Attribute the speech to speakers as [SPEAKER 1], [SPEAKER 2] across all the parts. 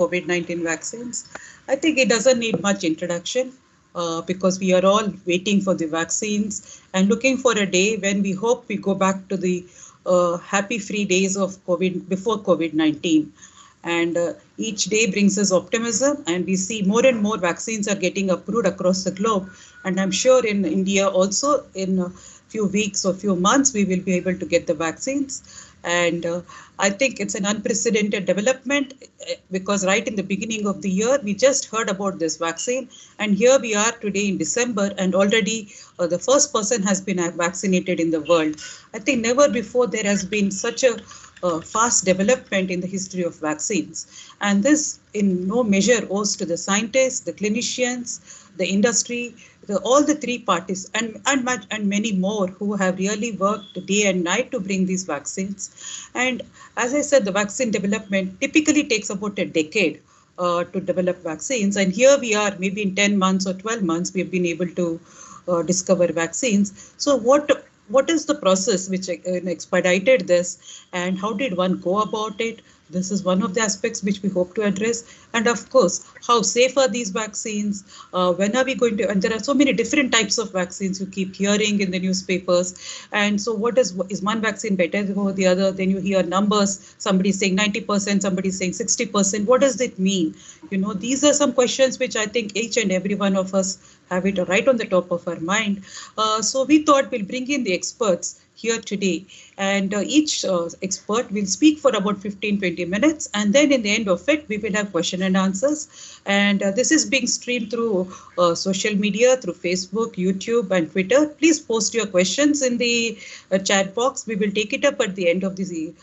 [SPEAKER 1] COVID-19 vaccines. I think it doesn't need much introduction because we are all waiting for the vaccines and looking for a day when we hope we go back to the happy free days of COVID before COVID-19. And each day brings us optimism, and we see more and more vaccines are getting approved across the globe. And I'm sure in India also, in a few weeks or few months, we will be able to get the vaccines. And I think it's an unprecedented development because right in the beginning of the year, we just heard about this vaccine. And here we are today in December, and already the first person has been vaccinated in the world. I think never before there has been such a fast development in the history of vaccines. And this in no measure owes to the scientists, the clinicians, the industry, all the three parties and many more who have really worked day and night to bring these vaccines. And as I said, the vaccine development typically takes about a decade to develop vaccines. And here we are, maybe in 10 months or 12 months, we've been able to discover vaccines. So what is the process which expedited this, and how did one go about it? This is one of the aspects which we hope to address. And of course, how safe are these vaccines? When are we going to, and there are so many different types of vaccines you keep hearing in the newspapers. And so is one vaccine better than the other? Then you hear numbers, somebody saying 90%, somebody saying 60%. What does it mean? These are some questions which I think each and every one of us have it right on the top of our mind. So we thought we'll bring in the experts here today, and each expert will speak for about 15-20 minutes, and then in the end of it we will have question and answers. And this is being streamed through social media, through Facebook, YouTube and Twitter. Please post your questions in the chat box. We will take it up at the end of the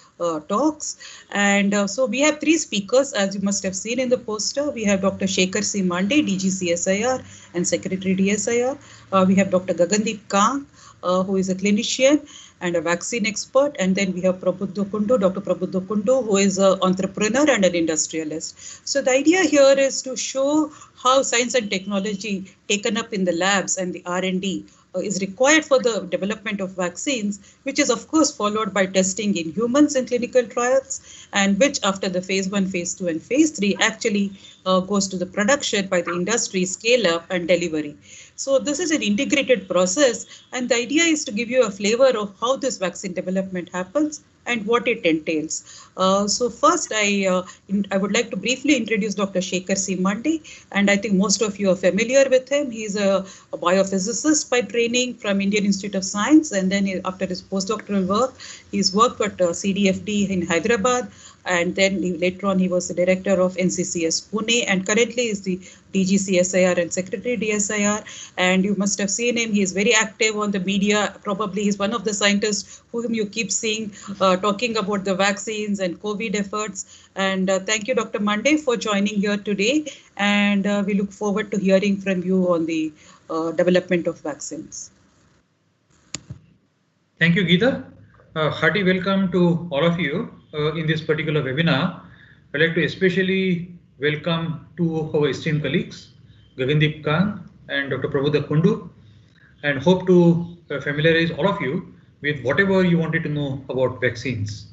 [SPEAKER 1] talks. And so we have three speakers, as you must have seen in the poster. We have Dr. Shekhar C. Mande, DG CSIR and Secretary DSIR. We have Dr. Gagandeep Kang, who is a clinician and a vaccine expert. And then we have Dr. Prabhuddha Kundu, who is an entrepreneur and an industrialist. So the idea here is to show how science and technology taken up in the labs and the R&D is required for the development of vaccines, which is of course followed by testing in humans in clinical trials, and which after the phase 1, phase 2 and phase 3 actually goes to the production by the industry, scale up and delivery. So this is an integrated process, and the idea is to give you a flavor of how this vaccine development happens and what it entails. So first, I would like to briefly introduce Dr. Shekhar C. Mande, and I think most of you are familiar with him. He's a biophysicist by training from Indian Institute of Science, and then after his postdoctoral work, he's worked at CDFD in Hyderabad, and then later on he was the director of NCCS Pune, and currently is the DG CSIR and Secretary DSIR. And you must have seen him. He is very active on the media. Probably he's one of the scientists whom you keep seeing talking about the vaccines and COVID efforts. And thank you, Dr. Mande, for joining here today. And we look forward to hearing from you on the development of vaccines.
[SPEAKER 2] Thank you, Geeta. Hearty welcome to all of you in this particular webinar. I'd like to especially welcome two of our esteemed colleagues, Gagandeep Kang and Dr. Prabhuddha Kundu, and hope to familiarize all of you with whatever you wanted to know about vaccines.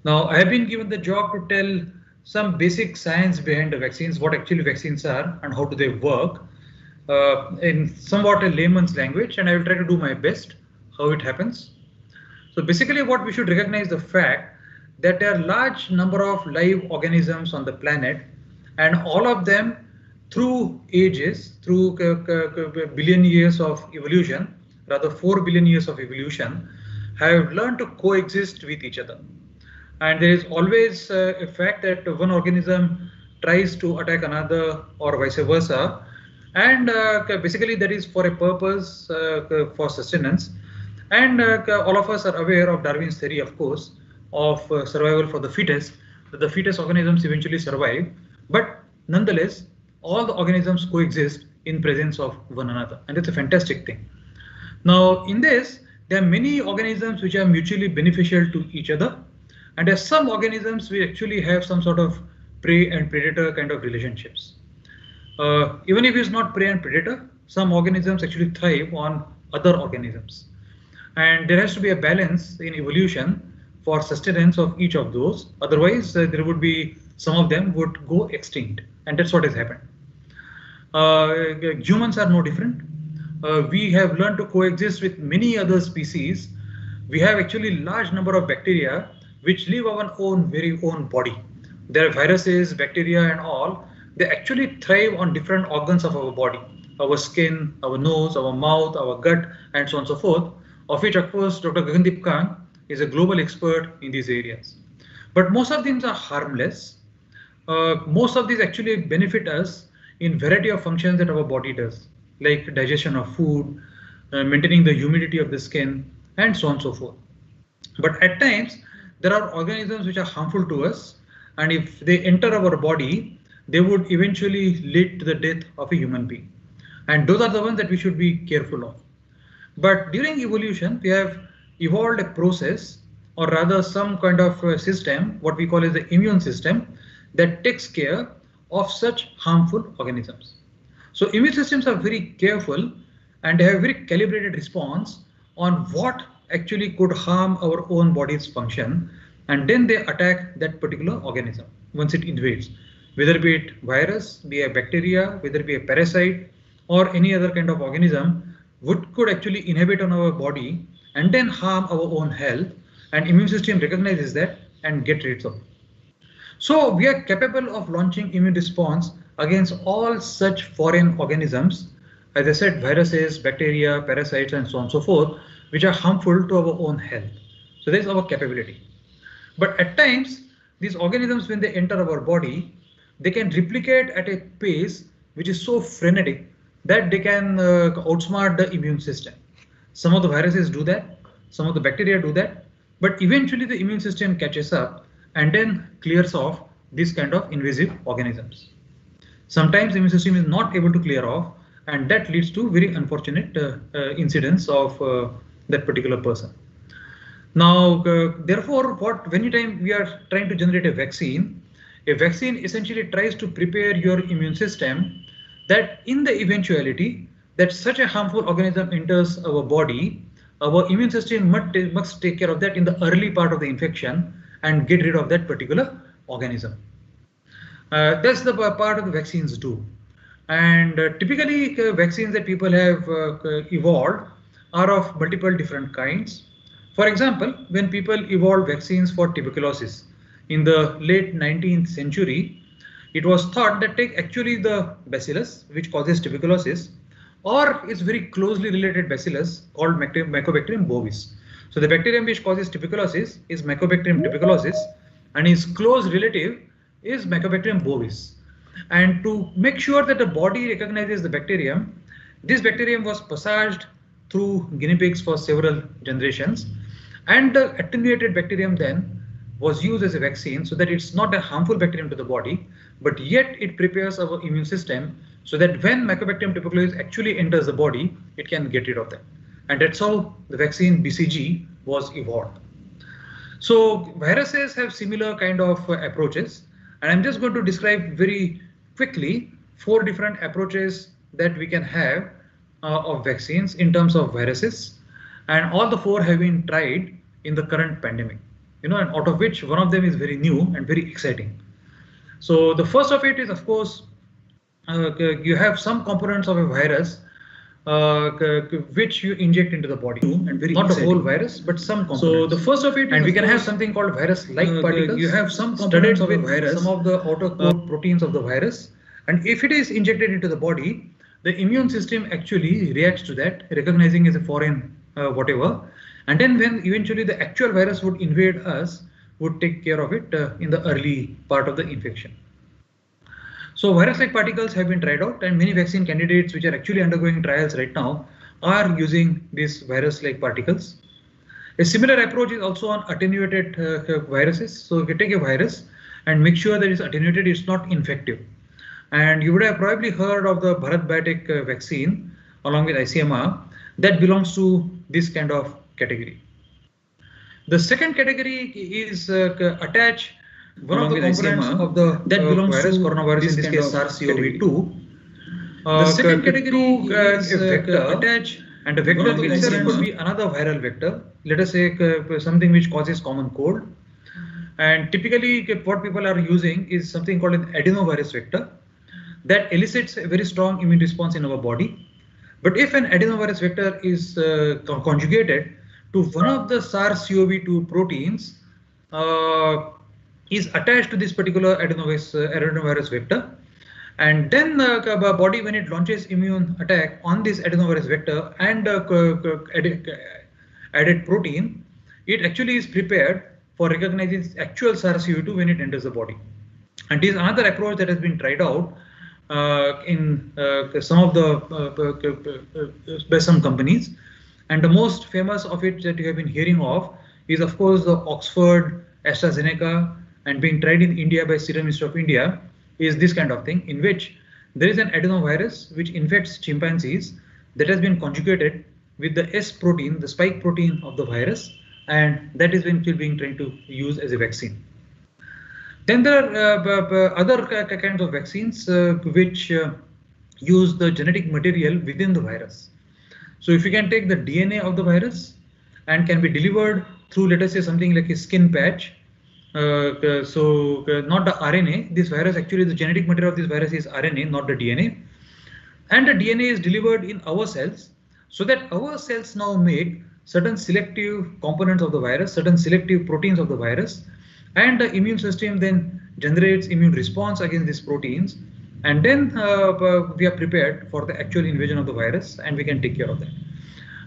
[SPEAKER 2] Now, I have been given the job to tell some basic science behind the vaccines, what actually vaccines are and how do they work in somewhat a layman's language, and I will try to do my best how it happens. So basically what we should recognize the fact that there are large number of live organisms on the planet, and all of them through ages, through billion years of evolution, rather 4 billion years of evolution, have learned to coexist with each other. And there is always a fact that one organism tries to attack another or vice versa. And basically that is for a purpose for sustenance. And all of us are aware of Darwin's theory, of course, of survival for the fittest, that the fittest organisms eventually survive. But nonetheless, all the organisms coexist in presence of one another. And it's a fantastic thing. Now, in this, there are many organisms which are mutually beneficial to each other. And as some organisms, we actually have some sort of prey and predator kind of relationships. Even if it's not prey and predator, some organisms actually thrive on other organisms. And there has to be a balance in evolution for sustenance of each of those. Otherwise, there would be some of them would go extinct, and that's what has happened. Humans are no different. We have learned to coexist with many other species. We have actually large number of bacteria which live our own very own body. There are viruses, bacteria, and all. They actually thrive on different organs of our body: our skin, our nose, our mouth, our gut, and so on and so forth. Of which, of course, Dr. Gagandeep Kang is a global expert in these areas. But most of them are harmless. Most of these actually benefit us in variety of functions that our body does, like digestion of food, maintaining the humidity of the skin, and so on and so forth. But at times, there are organisms which are harmful to us, and if they enter our body, they would eventually lead to the death of a human being. And those are the ones that we should be careful of. But during evolution, we have evolved a process, or rather some kind of system, what we call as the immune system, that takes care of such harmful organisms. So immune systems are very careful and they have a very calibrated response on what actually could harm our own body's function, and then they attack that particular organism once it invades, whether it be a virus, be a bacteria, whether it be a parasite, or any other kind of organism which could actually inhabit on our body and then harm our own health, and immune system recognizes that and get rid of it. So we are capable of launching immune response against all such foreign organisms, as I said, viruses, bacteria, parasites, and so on and so forth, which are harmful to our own health. So that is our capability. But at times, these organisms, when they enter our body, they can replicate at a pace which is so frenetic that they can outsmart the immune system. Some of the viruses do that, some of the bacteria do that, but eventually the immune system catches up and then clears off these kind of invasive organisms. Sometimes the immune system is not able to clear off, and that leads to very unfortunate incidents of that particular person. Now, therefore, anytime we are trying to generate a vaccine essentially tries to prepare your immune system that in the eventuality that such a harmful organism enters our body, our immune system must take care of that in the early part of the infection and get rid of that particular organism. That's the part of the vaccines do. And typically vaccines that people have evolved are of multiple different kinds. For example, when people evolved vaccines for tuberculosis in the late 19th century, it was thought that take actually the bacillus which causes tuberculosis, or its very closely related bacillus called Mycobacterium bovis. So the bacterium which causes tuberculosis is Mycobacterium tuberculosis, and its close relative is Mycobacterium bovis. And to make sure that the body recognizes the bacterium, this bacterium was passaged through guinea pigs for several generations, and the attenuated bacterium then was used as a vaccine so that it's not a harmful bacterium to the body, but yet it prepares our immune system so that when Mycobacterium tuberculosis actually enters the body, it can get rid of that. And that's how the vaccine BCG was evolved. So viruses have similar kind of approaches, and I'm just going to describe very quickly 4 different approaches that we can have of vaccines in terms of viruses, and all the 4 have been tried in the current pandemic, and out of which one of them is very new and very exciting. So the first of it is, of course, you have some components of a virus which you inject into the body, and very not exciting. The whole virus, but some components. So the first of it, and we can have something called virus-like particles. You have some components of a virus, some of the outer core proteins of the virus, and if it is injected into the body, the immune system actually reacts to that, recognizing as a foreign whatever, and then when eventually the actual virus would invade us, would take care of it in the early part of the infection. So virus-like particles have been tried out, and many vaccine candidates which are actually undergoing trials right now are using these virus-like particles. A similar approach is also on attenuated viruses. So if you take a virus and make sure that it's attenuated, it's not infective. And you would have probably heard of the Bharat Biotech vaccine along with ICMR that belongs to this kind of category. The second category is attach one of the components of the that belongs virus, to coronavirus, in this case SARS-CoV-2. The second category is a vector attach, and a vector itself could be another viral vector. Let us say something which causes common cold. And typically what people are using is something called an adenovirus vector that elicits a very strong immune response in our body. But if an adenovirus vector is conjugated to one of the SARS-CoV-2 proteins, is attached to this particular adenovirus vector, and then the body, when it launches immune attack on this adenovirus vector and added protein, it actually is prepared for recognizing actual SARS-CoV-2 when it enters the body. And this is another approach that has been tried out in some of the by some companies, and the most famous of it that you have been hearing of is of course the Oxford AstraZeneca, and being tried in India by Serum Institute of India, is this kind of thing in which there is an adenovirus which infects chimpanzees that has been conjugated with the S protein, the spike protein of the virus, and that is being tried to use as a vaccine. Then there are other kinds of vaccines which use the genetic material within the virus. So if you can take the DNA of the virus and can be delivered through, let us say, something like a skin patch. Not the RNA. This virus, actually the genetic material of this virus is RNA, not the DNA. And the DNA is delivered in our cells, so that our cells now make certain selective components of the virus, certain selective proteins of the virus, and the immune system then generates immune response against these proteins, and then we are prepared for the actual invasion of the virus, and we can take care of that.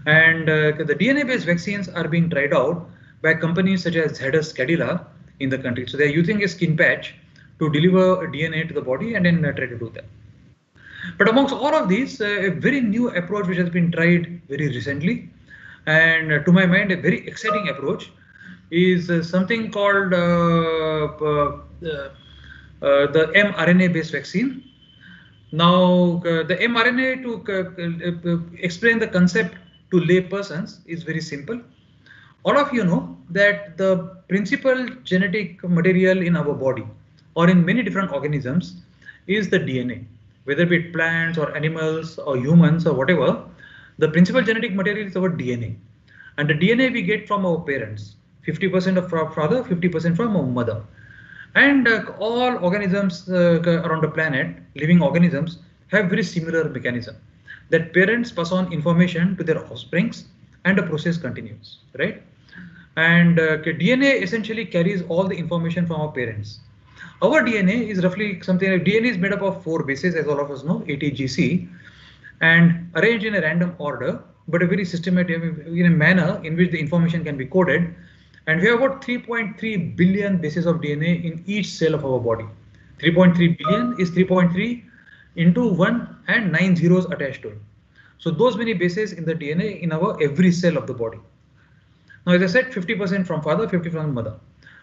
[SPEAKER 2] And the DNA-based vaccines are being tried out by companies such as Hazra in the country. So they are using a skin patch to deliver DNA to the body and then try to do that. But amongst all of these, a very new approach which has been tried very recently, and to my mind a very exciting approach, is something called the mRNA-based vaccine. Now, the mRNA, to explain the concept to lay persons, is very simple. All of you know that the principal genetic material in our body or in many different organisms is the DNA, whether it be plants or animals or humans or whatever. The principal genetic material is our DNA, and the DNA we get from our parents, 50% from father, 50% from our mother. And all organisms around the planet, living organisms, have very similar mechanism, that parents pass on information to their offsprings and the process continues, right? And DNA essentially carries all the information from our parents. Our DNA is roughly something like, DNA is made up of 4 bases, as all of us know, ATGC, and arranged in a random order, but a very systematic, in a manner in which the information can be coded. And we have about 3.3 billion bases of DNA in each cell of our body. 3.3 billion is 3.3 into 1 and 9 zeros attached to it. So those many bases in the DNA in our every cell of the body. Now, as I said, 50% from father, 50% from mother.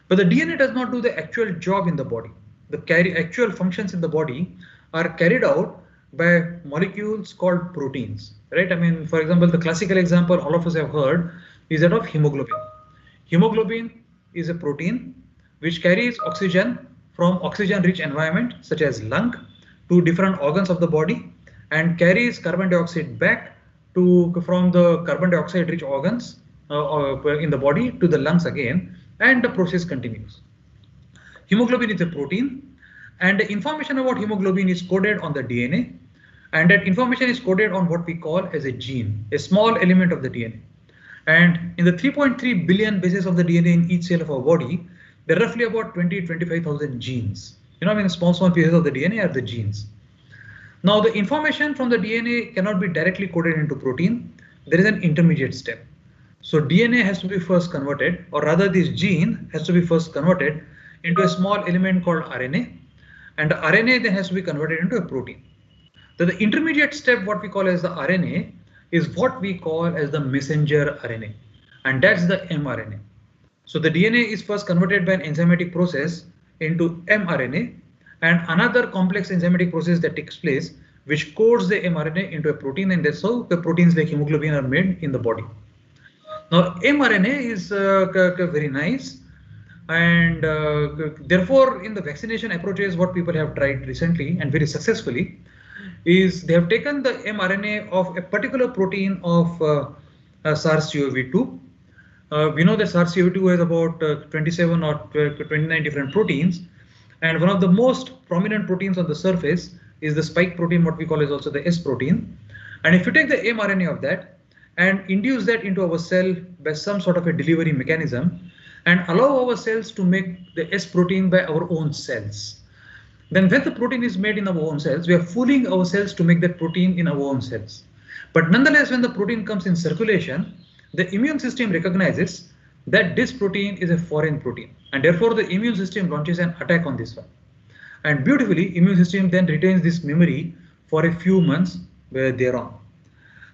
[SPEAKER 2] But the DNA does not do the actual job in the body. The actual functions in the body are carried out by molecules called proteins, right? I mean, for example, the classical example all of us have heard is that of hemoglobin. Hemoglobin is a protein which carries oxygen from oxygen-rich environment such as lung to different organs of the body, and carries carbon dioxide back from the carbon dioxide-rich organs in the body to the lungs again, and the process continues. Hemoglobin is a protein, and the information about hemoglobin is coded on the DNA, and that information is coded on what we call as a gene, a small element of the DNA. And in the 3.3 billion bases of the DNA in each cell of our body, there are roughly about 20-25,000 genes. You know, I mean, small pieces of the DNA are the genes. Now, the information from the DNA cannot be directly coded into protein. There is an intermediate step. So DNA has to be first converted, or rather this gene has to be first converted into a small element called RNA, and the RNA then has to be converted into a protein. So the intermediate step, what we call as the RNA, is what we call as the messenger RNA, and that's the mRNA. So the DNA is first converted by an enzymatic process into mRNA, and another complex enzymatic process that takes place which codes the mRNA into a protein, and that's how the proteins like hemoglobin are made in the body. Now, mRNA is very nice, and therefore in the vaccination approaches, what people have tried recently and very successfully is they have taken the mRNA of a particular protein of SARS-CoV-2, We know that SARS-CoV-2 has about 27 or 29 different proteins, and one of the most prominent proteins on the surface is the spike protein, what we call is also the S protein. And if you take the mRNA of that and induce that into our cell by some sort of a delivery mechanism and allow our cells to make the S protein by our own cells, then when the protein is made in our own cells, we are fooling our cells to make that protein in our own cells. But nonetheless, when the protein comes in circulation, the immune system recognizes that this protein is a foreign protein, and therefore the immune system launches an attack on this one. And beautifully, immune system then retains this memory for a few months thereon.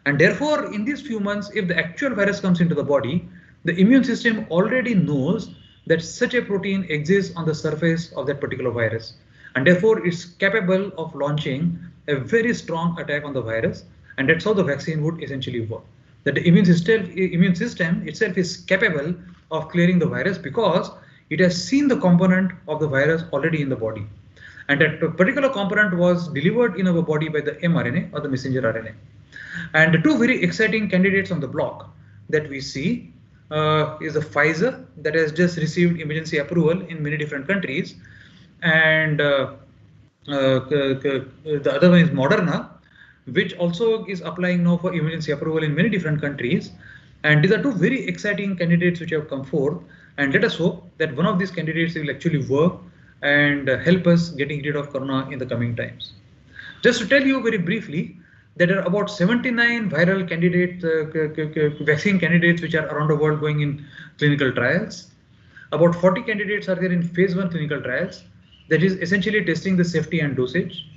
[SPEAKER 2] And therefore, in these few months, if the actual virus comes into the body, the immune system already knows that such a protein exists on the surface of that particular virus. And therefore, it's capable of launching a very strong attack on the virus. And that's how the vaccine would essentially work. That the immune system itself is capable of clearing the virus because it has seen the component of the virus already in the body. And that particular component was delivered in our body by the mRNA or the messenger RNA. And the two very exciting candidates on the block that we see is the Pfizer that has just received emergency approval in many different countries, and the other one is Moderna, which also is applying now for emergency approval in many different countries. And these are two very exciting candidates which have come forth, and let us hope that one of these candidates will actually work and help us getting rid of corona in the coming times. Just to tell you very briefly, there are about 79 viral candidate vaccine candidates which are around the world going in clinical trials. About 40 candidates are there in phase 1 clinical trials, that is essentially testing the safety and dosage.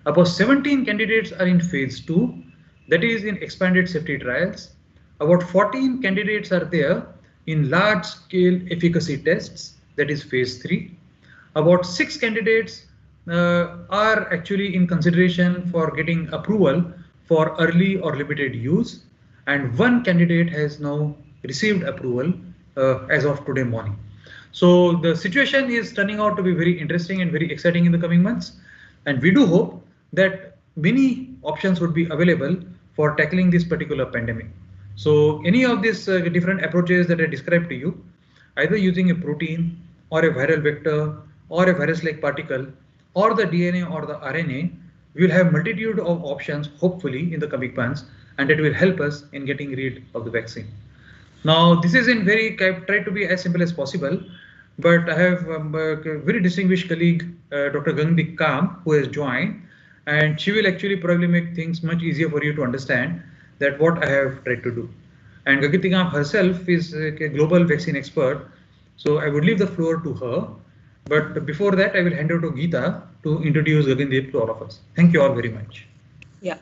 [SPEAKER 2] About 17 candidates are in phase 2, that is in expanded safety trials. About 14 candidates are there in large scale efficacy tests, that is phase 3. About 6 candidates are actually in consideration for getting approval for early or limited use, and one candidate has now received approval as of today morning. So the situation is turning out to be very interesting and very exciting in the coming months, and we do hope that many options would be available for tackling this particular pandemic. So any of these different approaches that I described to you, either using a protein or a viral vector or a virus-like particle or the DNA or the RNA, we will have multitude of options hopefully in the coming months, and that will help us in getting rid of the vaccine. Now, this is in tried to be as simple as possible, but I have a very distinguished colleague, Dr. Gagandeep Kam, who has joined, and she will actually probably make things much easier for you to understand that what I have tried to do. And Gagandeep Kam herself is a global vaccine expert, so I would leave the floor to her. But before that, I will hand over to Geeta to introduce Gagandeep to all of us. Thank you all very much.
[SPEAKER 1] Yeah,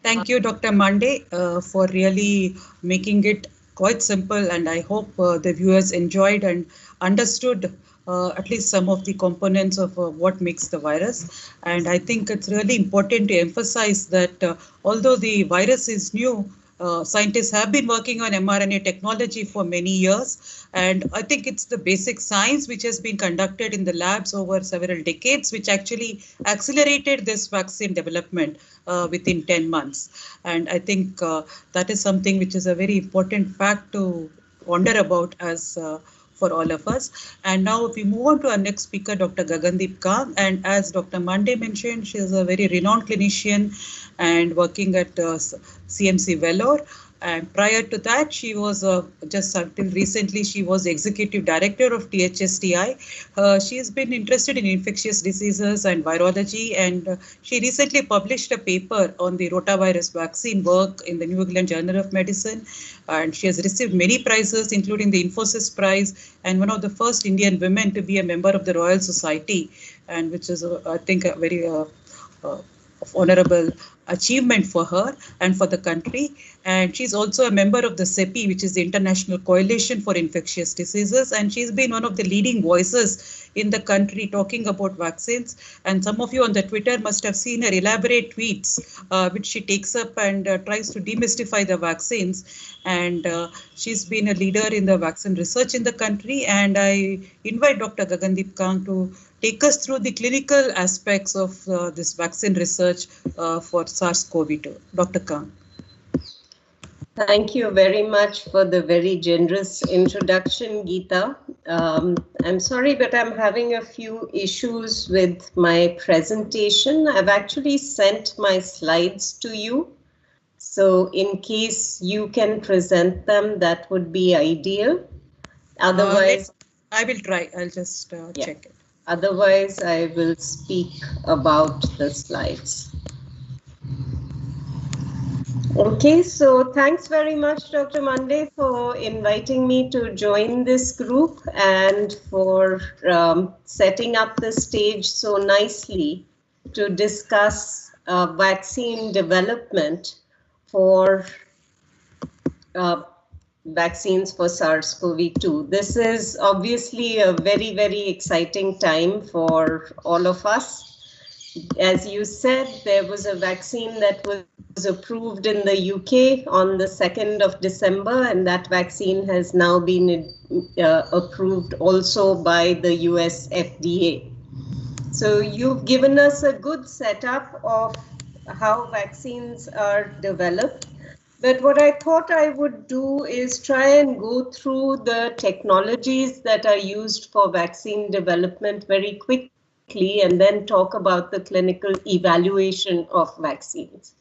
[SPEAKER 1] thank you, Dr. Mande, for really making it quite simple, and I hope the viewers enjoyed and understood at least some of the components of what makes the virus. And I think it's really important to emphasize that although the virus is new, scientists have been working on mRNA technology for many years, and I think it's the basic science which has been conducted in the labs over several decades which actually accelerated this vaccine development within 10 months. And I think that is something which is a very important fact to wonder about as for all of us. And now if we move on to our next speaker, Dr. Gagandeep Kam, and as Dr. Mande mentioned, she is a very renowned clinician and working at CMC Vellore. And prior to that, she was just until recently, she was executive director of THSTI. She has been interested in infectious diseases and virology, and she recently published a paper on the rotavirus vaccine work in the New England Journal of Medicine. And she has received many prizes, including the Infosys Prize, and one of the first Indian women to be a member of the Royal Society, and which is, I think, a very honorable achievement for her and for the country. And she's also a member of the CEPI, which is the International Coalition for Infectious Diseases, and she's been one of the leading voices in the country talking about vaccines. And some of you on the Twitter must have seen her elaborate tweets, which she takes up and tries to demystify the vaccines. And she's been a leader in the vaccine research in the country. And I invite Dr. Gagandeep Kam to take us through the clinical aspects of this vaccine research for SARS-CoV-2. Dr. Kam.
[SPEAKER 3] Thank you very much for the very generous introduction, Geeta. I'm sorry, but I'm having a few issues with my presentation. I've actually sent my slides to you. So in case you can present them, that would be ideal. Otherwise,
[SPEAKER 1] I will try. I'll just
[SPEAKER 3] yeah.
[SPEAKER 1] check it.
[SPEAKER 3] Otherwise, I will speak about the slides. Okay, so thanks very much, Dr. Monday, for inviting me to join this group and for setting up the stage so nicely to discuss vaccine development for uh, vaccines for SARS-CoV-2. This is obviously a very, very exciting time for all of us. As you said, there was a vaccine that was approved in the UK on the 2nd of December, and that vaccine has now been approved also by the US FDA. So you've given us a good setup of how vaccines are developed. But what I thought I would do is try and go through the technologies that are used for vaccine development very quickly and then talk about the clinical evaluation of vaccines.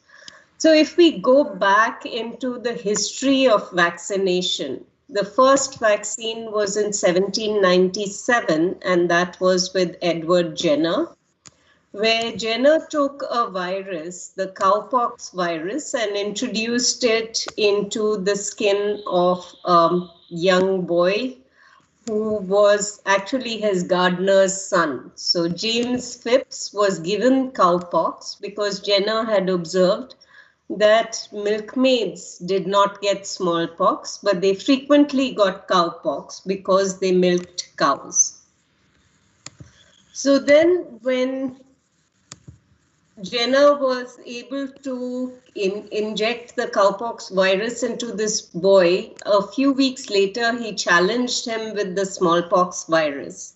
[SPEAKER 3] So if we go back into the history of vaccination, the first vaccine was in 1797, and that was with Edward Jenner, where Jenner took a virus, the cowpox virus, and introduced it into the skin of a young boy who was actually his gardener's son. So James Phipps was given cowpox because Jenner had observed that milkmaids did not get smallpox, but they frequently got cowpox because they milked cows. So then when Jenner was able to inject the cowpox virus into this boy, a few weeks later, he challenged him with the smallpox virus.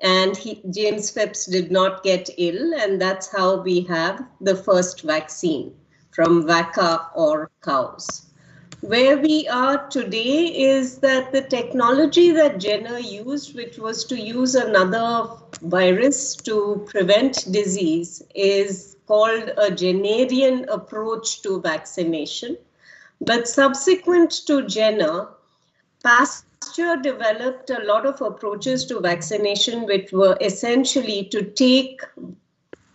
[SPEAKER 3] And James Phipps did not get ill, and that's how we have the first vaccine from vacca or cows. Where we are today is that the technology that Jenner used, which was to use another virus to prevent disease, is called a Jennerian approach to vaccination. But subsequent to Jenner, Pasteur developed a lot of approaches to vaccination, which were essentially to take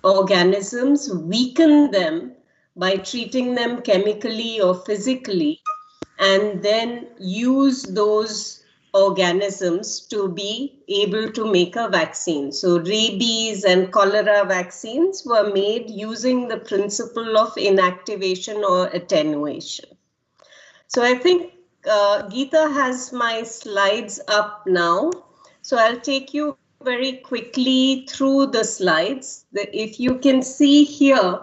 [SPEAKER 3] organisms, weaken them by treating them chemically or physically, and then use those organisms to be able to make a vaccine. So rabies and cholera vaccines were made using the principle of inactivation or attenuation. So I think Geeta has my slides up now. So I'll take you very quickly through the slides. If you can see here,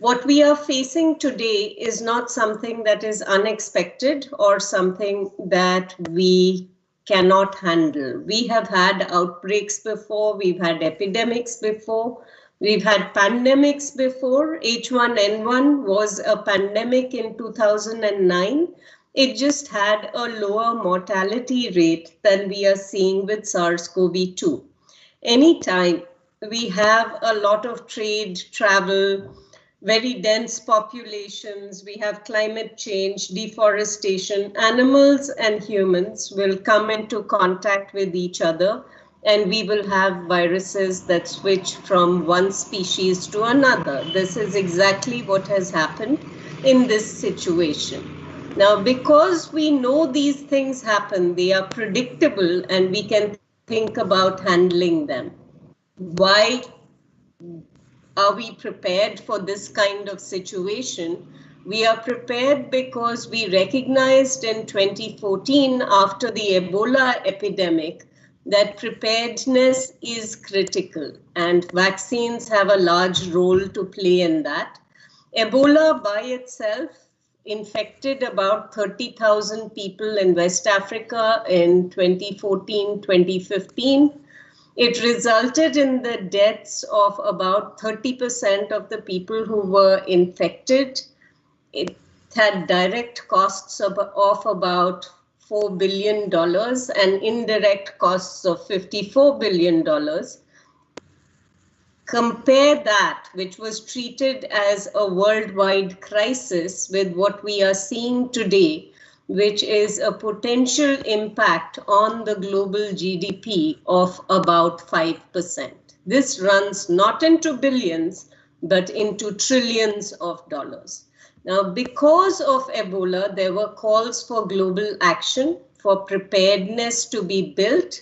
[SPEAKER 3] what we are facing today is not something that is unexpected or something that we cannot handle. We have had outbreaks before, we've had epidemics before, we've had pandemics before. H1N1 was a pandemic in 2009. It just had a lower mortality rate than we are seeing with SARS-CoV-2. Anytime we have a lot of trade, travel, very dense populations, we have climate change, deforestation, animals and humans will come into contact with each other, and we will have viruses that switch from one species to another. This is exactly what has happened in this situation. Now, because we know these things happen, they are predictable, and we can think about handling them. Why are we prepared for this kind of situation? We are prepared because we recognized in 2014, after the Ebola epidemic, that preparedness is critical, and vaccines have a large role to play in that. Ebola by itself infected about 30,000 people in West Africa in 2014, 2015. It resulted in the deaths of about 30% of the people who were infected. had direct costs of about $4 billion and indirect costs of $54 billion. Compare that, which was treated as a worldwide crisis, with what we are seeing today, which is a potential impact on the global GDP of about 5%. This runs not into billions, but into trillions of dollars. Now, because of Ebola, there were calls for global action, for preparedness to be built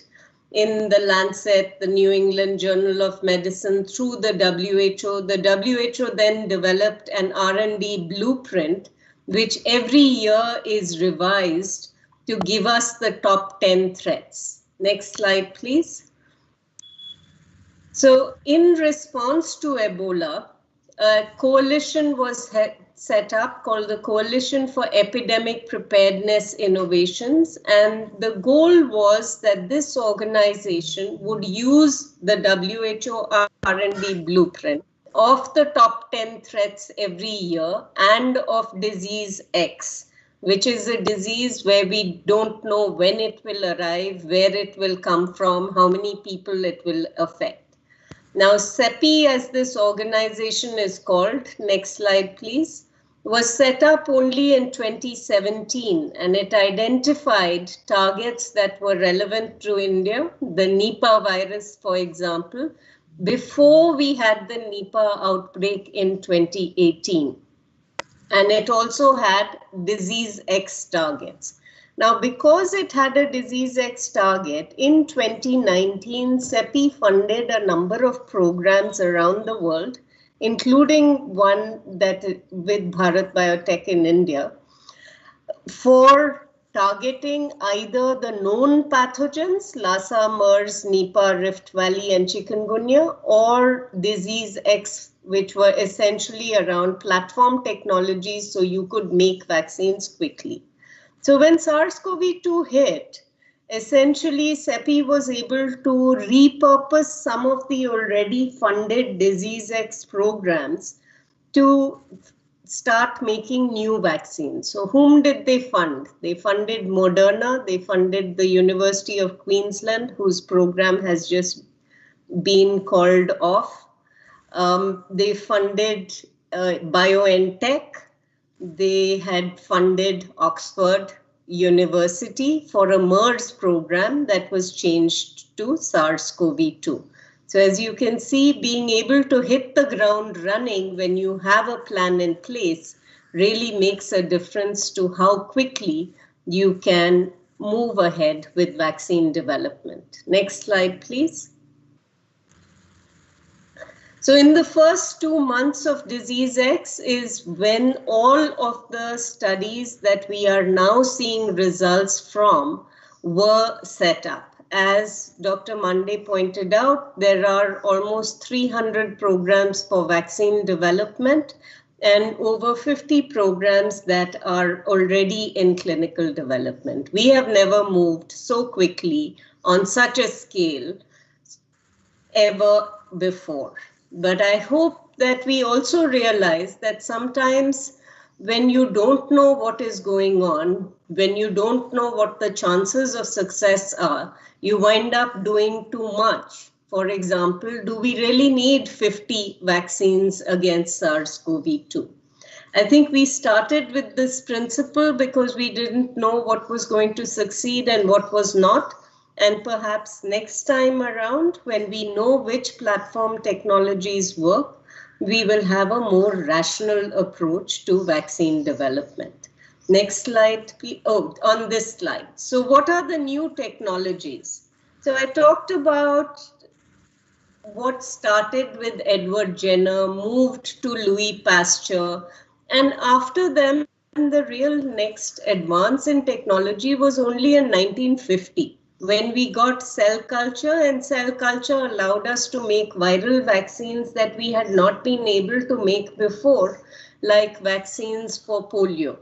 [SPEAKER 3] in the Lancet, the New England Journal of Medicine, through the WHO. The WHO then developed an R&D blueprint, which every year is revised to give us the top 10 threats. Next slide, please. So in response to Ebola, a coalition was set up called the Coalition for Epidemic Preparedness Innovations. And the goal was that this organization would use the WHO R&D blueprint of the top 10 threats every year and of disease X, which is a disease where we don't know when it will arrive, where it will come from, how many people it will affect. Now, CEPI, as this organization is called, next slide please, was set up only in 2017, and it identified targets that were relevant to India, the Nipah virus, for example, before we had the Nipah outbreak in 2018. And it also had disease X targets. Now, because it had a disease X target, in 2019, CEPI funded a number of programs around the world, including one that with Bharat Biotech in India, for targeting either the known pathogens, Lassa, MERS, Nipah, Rift Valley, and Chikungunya, or disease X, which were essentially around platform technologies so you could make vaccines quickly. So when SARS-CoV-2 hit, essentially CEPI was able to repurpose some of the already funded disease X programs to start making new vaccines. So whom did they fund? They funded Moderna, they funded the University of Queensland, whose program has just been called off. They funded BioNTech. They had funded Oxford University for a MERS program that was changed to SARS-CoV-2. So as you can see, being able to hit the ground running when you have a plan in place really makes a difference to how quickly you can move ahead with vaccine development. Next slide, please. So in the first 2 months of disease X is when all of the studies that we are now seeing results from were set up. As Dr. Monday pointed out, there are almost 300 programs for vaccine development and over 50 programs that are already in clinical development. We have never moved so quickly on such a scale ever before. But I hope that we also realize that sometimes when you don't know what is going on, when you don't know what the chances of success are, you wind up doing too much. For example, do we really need 50 vaccines against SARS-CoV-2? I think we started with this principle because we didn't know what was going to succeed and what was not. And perhaps next time around, when we know which platform technologies work, we will have a more rational approach to vaccine development. Next slide, please. Oh, on this slide. So what are the new technologies? So I talked about what started with Edward Jenner, moved to Louis Pasteur, and after them, the real next advance in technology was only in 1950. When we got cell culture, and cell culture allowed us to make viral vaccines that we had not been able to make before, like vaccines for polio.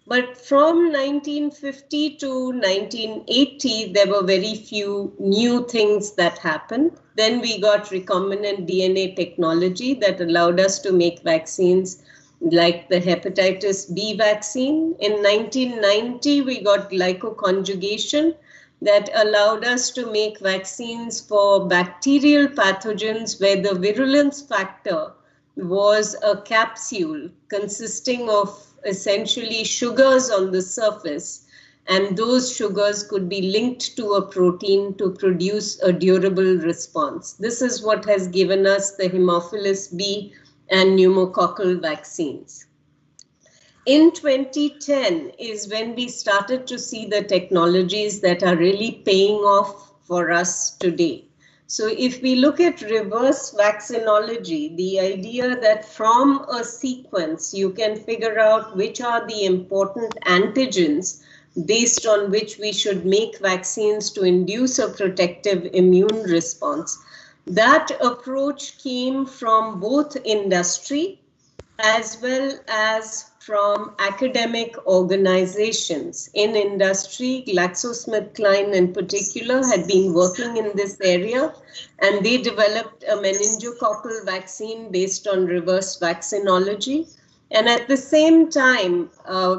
[SPEAKER 3] But from 1950 to 1980, there were very few new things that happened. Then we got recombinant DNA technology that allowed us to make vaccines like the hepatitis B vaccine. In 1990, we got glycoconjugation that allowed us to make vaccines for bacterial pathogens where the virulence factor was a capsule consisting of essentially sugars on the surface, and those sugars could be linked to a protein to produce a durable response. This is what has given us the Haemophilus B and pneumococcal vaccines. In 2010 is when we started to see the technologies that are really paying off for us today. So if we look at reverse vaccinology, the idea that from a sequence you can figure out which are the important antigens based on which we should make vaccines to induce a protective immune response. That approach came from both industry as well as from academic organizations. In industry, GlaxoSmithKline in particular had been working in this area, and they developed a meningococcal vaccine based on reverse vaccinology. And at the same time,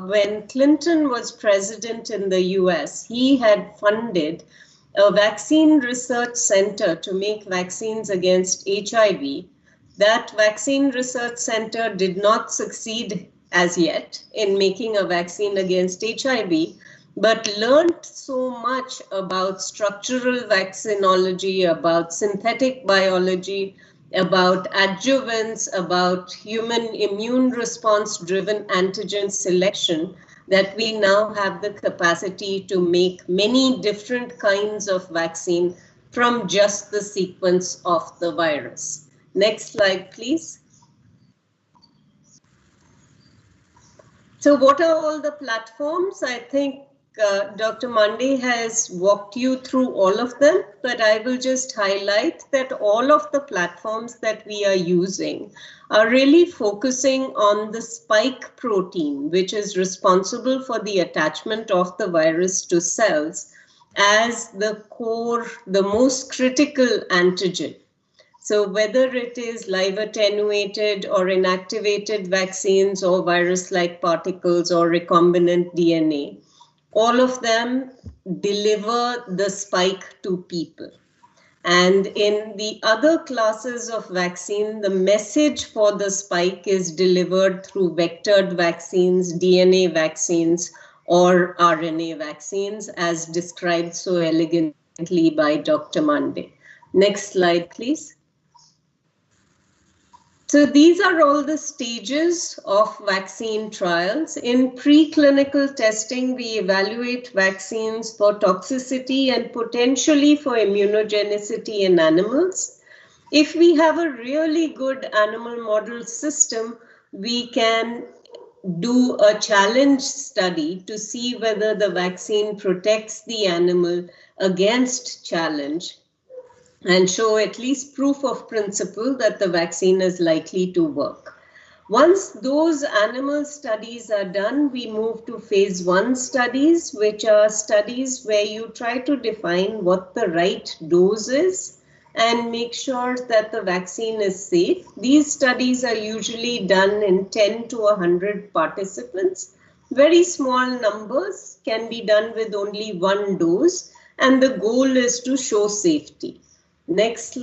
[SPEAKER 3] when Clinton was president in the US, he had funded a vaccine research center to make vaccines against HIV. That vaccine research center did not succeed as yet in making a vaccine against HIV, but learned so much about structural vaccinology, about synthetic biology, about adjuvants, about human immune response driven antigen selection, that we now have the capacity to make many different kinds of vaccine from just the sequence of the virus. Next slide, please. So what are all the platforms? I think Dr. Mande has walked you through all of them, but I will just highlight that all of the platforms that we are using are really focusing on the spike protein, which is responsible for the attachment of the virus to cells, as the core, the most critical antigen. So whether it is live attenuated or inactivated vaccines or virus-like particles or recombinant DNA, all of them deliver the spike to people. And in the other classes of vaccine, the message for the spike is delivered through vectored vaccines, DNA vaccines, or RNA vaccines, as described so elegantly by Dr. Mande. Next slide, please. So these are all the stages of vaccine trials. In preclinical testing, we evaluate vaccines for toxicity and potentially for immunogenicity in animals. If we have a really good animal model system, we can do a challenge study to see whether the vaccine protects the animal against challenge, and show at least proof of principle that the vaccine is likely to work. Once those animal studies are done, we move to phase 1 studies, which are studies where you try to define what the right dose is and make sure that the vaccine is safe. These studies are usually done in 10 to 100 participants. Very small numbers can be done with only one dose, and the goal is to show safety. Next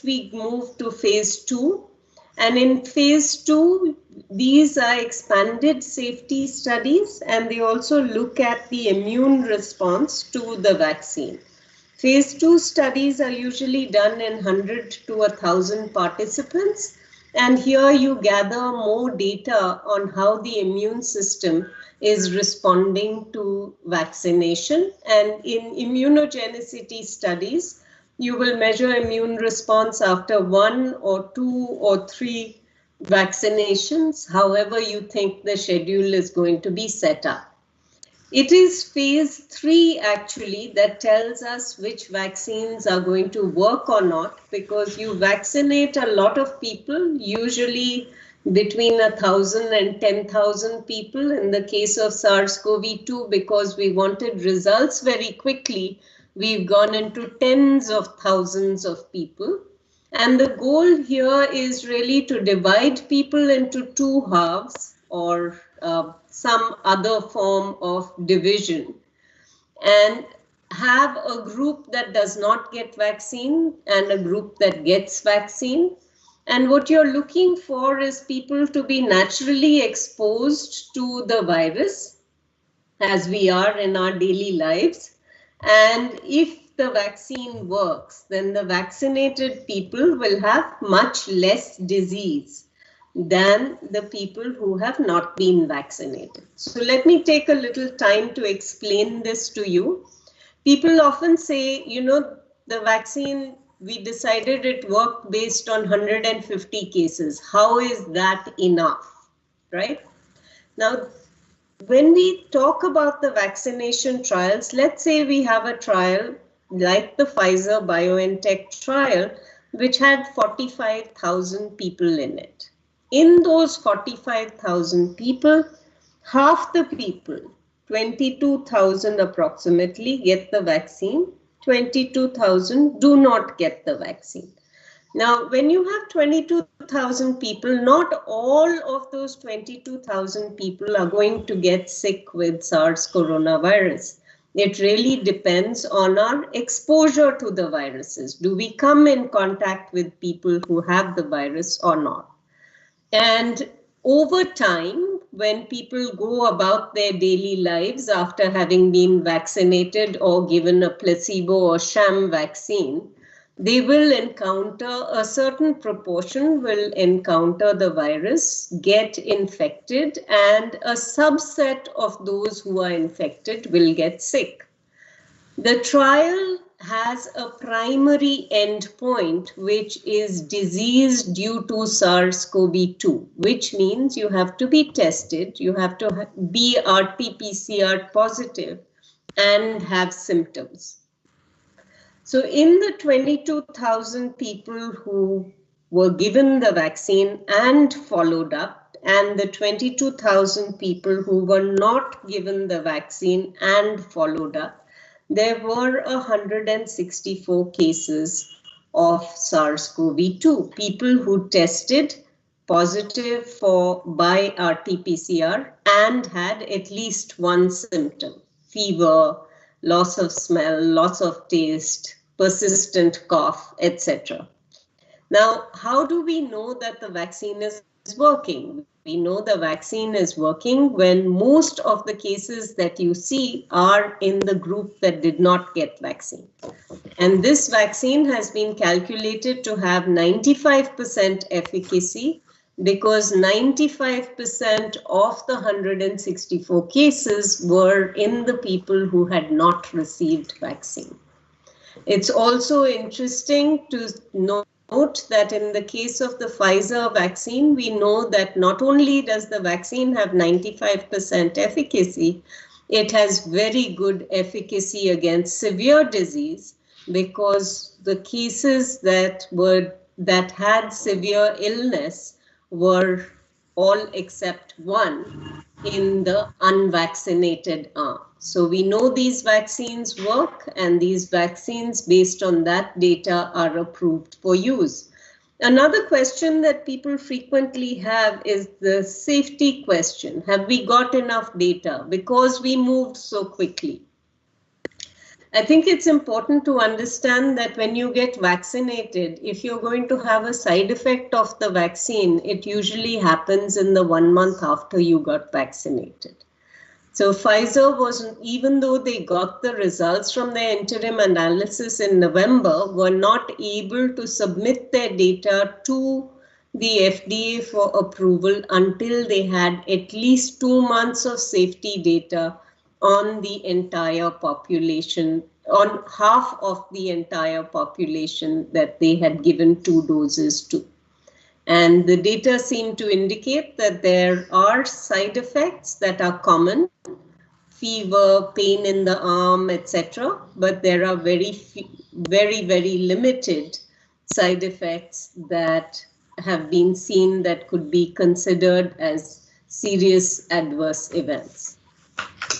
[SPEAKER 3] we move to phase 2. And in phase 2, these are expanded safety studies, and they also look at the immune response to the vaccine. Phase 2 studies are usually done in 100 to 1,000 participants. And here you gather more data on how the immune system is responding to vaccination. And in immunogenicity studies, you will measure immune response after 1 or 2 or 3 vaccinations, however you think the schedule is going to be set up. It is phase 3 actually that tells us which vaccines are going to work or not, because you vaccinate a lot of people, usually between 1,000 and 10,000 people. In the case of SARS-CoV-2, because we wanted results very quickly, we've gone into tens of thousands of people. And the goal here is really to divide people into two halves or some other form of division, and have a group that does not get vaccine and a group that gets vaccine. And what you're looking for is people to be naturally exposed to the virus as we are in our daily lives. And if the vaccine works, then the vaccinated people will have much less disease than the people who have not been vaccinated. So let me take a little time to explain this to you. People often say, you know, the vaccine, we decided it worked based on 150 cases. How is that enough, right? Now, when we talk about the vaccination trials, let's say we have a trial like the Pfizer BioNTech trial, which had 45,000 people in it. In those 45,000 people, half the people, 22,000 approximately, get the vaccine, 22,000 do not get the vaccine. Now, when you have 22,000 people, not all of those 22,000 people are going to get sick with SARS coronavirus. It really depends on our exposure to the viruses. Do we come in contact with people who have the virus or not? And over time, when people go about their daily lives after having been vaccinated or given a placebo or sham vaccine, they will encounter, a certain proportion will encounter the virus, get infected, and a subset of those who are infected will get sick. The trial has a primary endpoint, which is disease due to SARS-CoV-2, which means you have to be tested, you have to be RT-PCR positive and have symptoms. So in the 22,000 people who were given the vaccine and followed up, and the 22,000 people who were not given the vaccine and followed up, there were 164 cases of SARS-CoV-2, people who tested positive by RT-PCR and had at least one symptom: fever, loss of smell, loss of taste, persistent cough, etc. Now, how do we know that the vaccine is working? We know the vaccine is working when most of the cases that you see are in the group that did not get vaccine. And this vaccine has been calculated to have 95% efficacy, because 95% of the 164 cases were in the people who had not received vaccine. It's also interesting to note that in the case of the Pfizer vaccine, we know that not only does the vaccine have 95% efficacy, it has very good efficacy against severe disease, because the cases that had severe illness were all except one in the unvaccinated arm. So we know these vaccines work, and these vaccines, based on that data, are approved for use. Another question that people frequently have is the safety question. Have we got enough data? Because we moved so quickly. I think it's important to understand that when you get vaccinated, if you're going to have a side effect of the vaccine, it usually happens in the 1 month after you got vaccinated. So Pfizer was, even though they got the results from their interim analysis in November, were not able to submit their data to the FDA for approval until they had at least 2 months of safety data on the entire population, on half of the entire population that they had given 2 doses to. And the data seem to indicate that there are side effects that are common: fever, pain in the arm, etc. But there are very, very limited side effects that have been seen that could be considered as serious adverse events.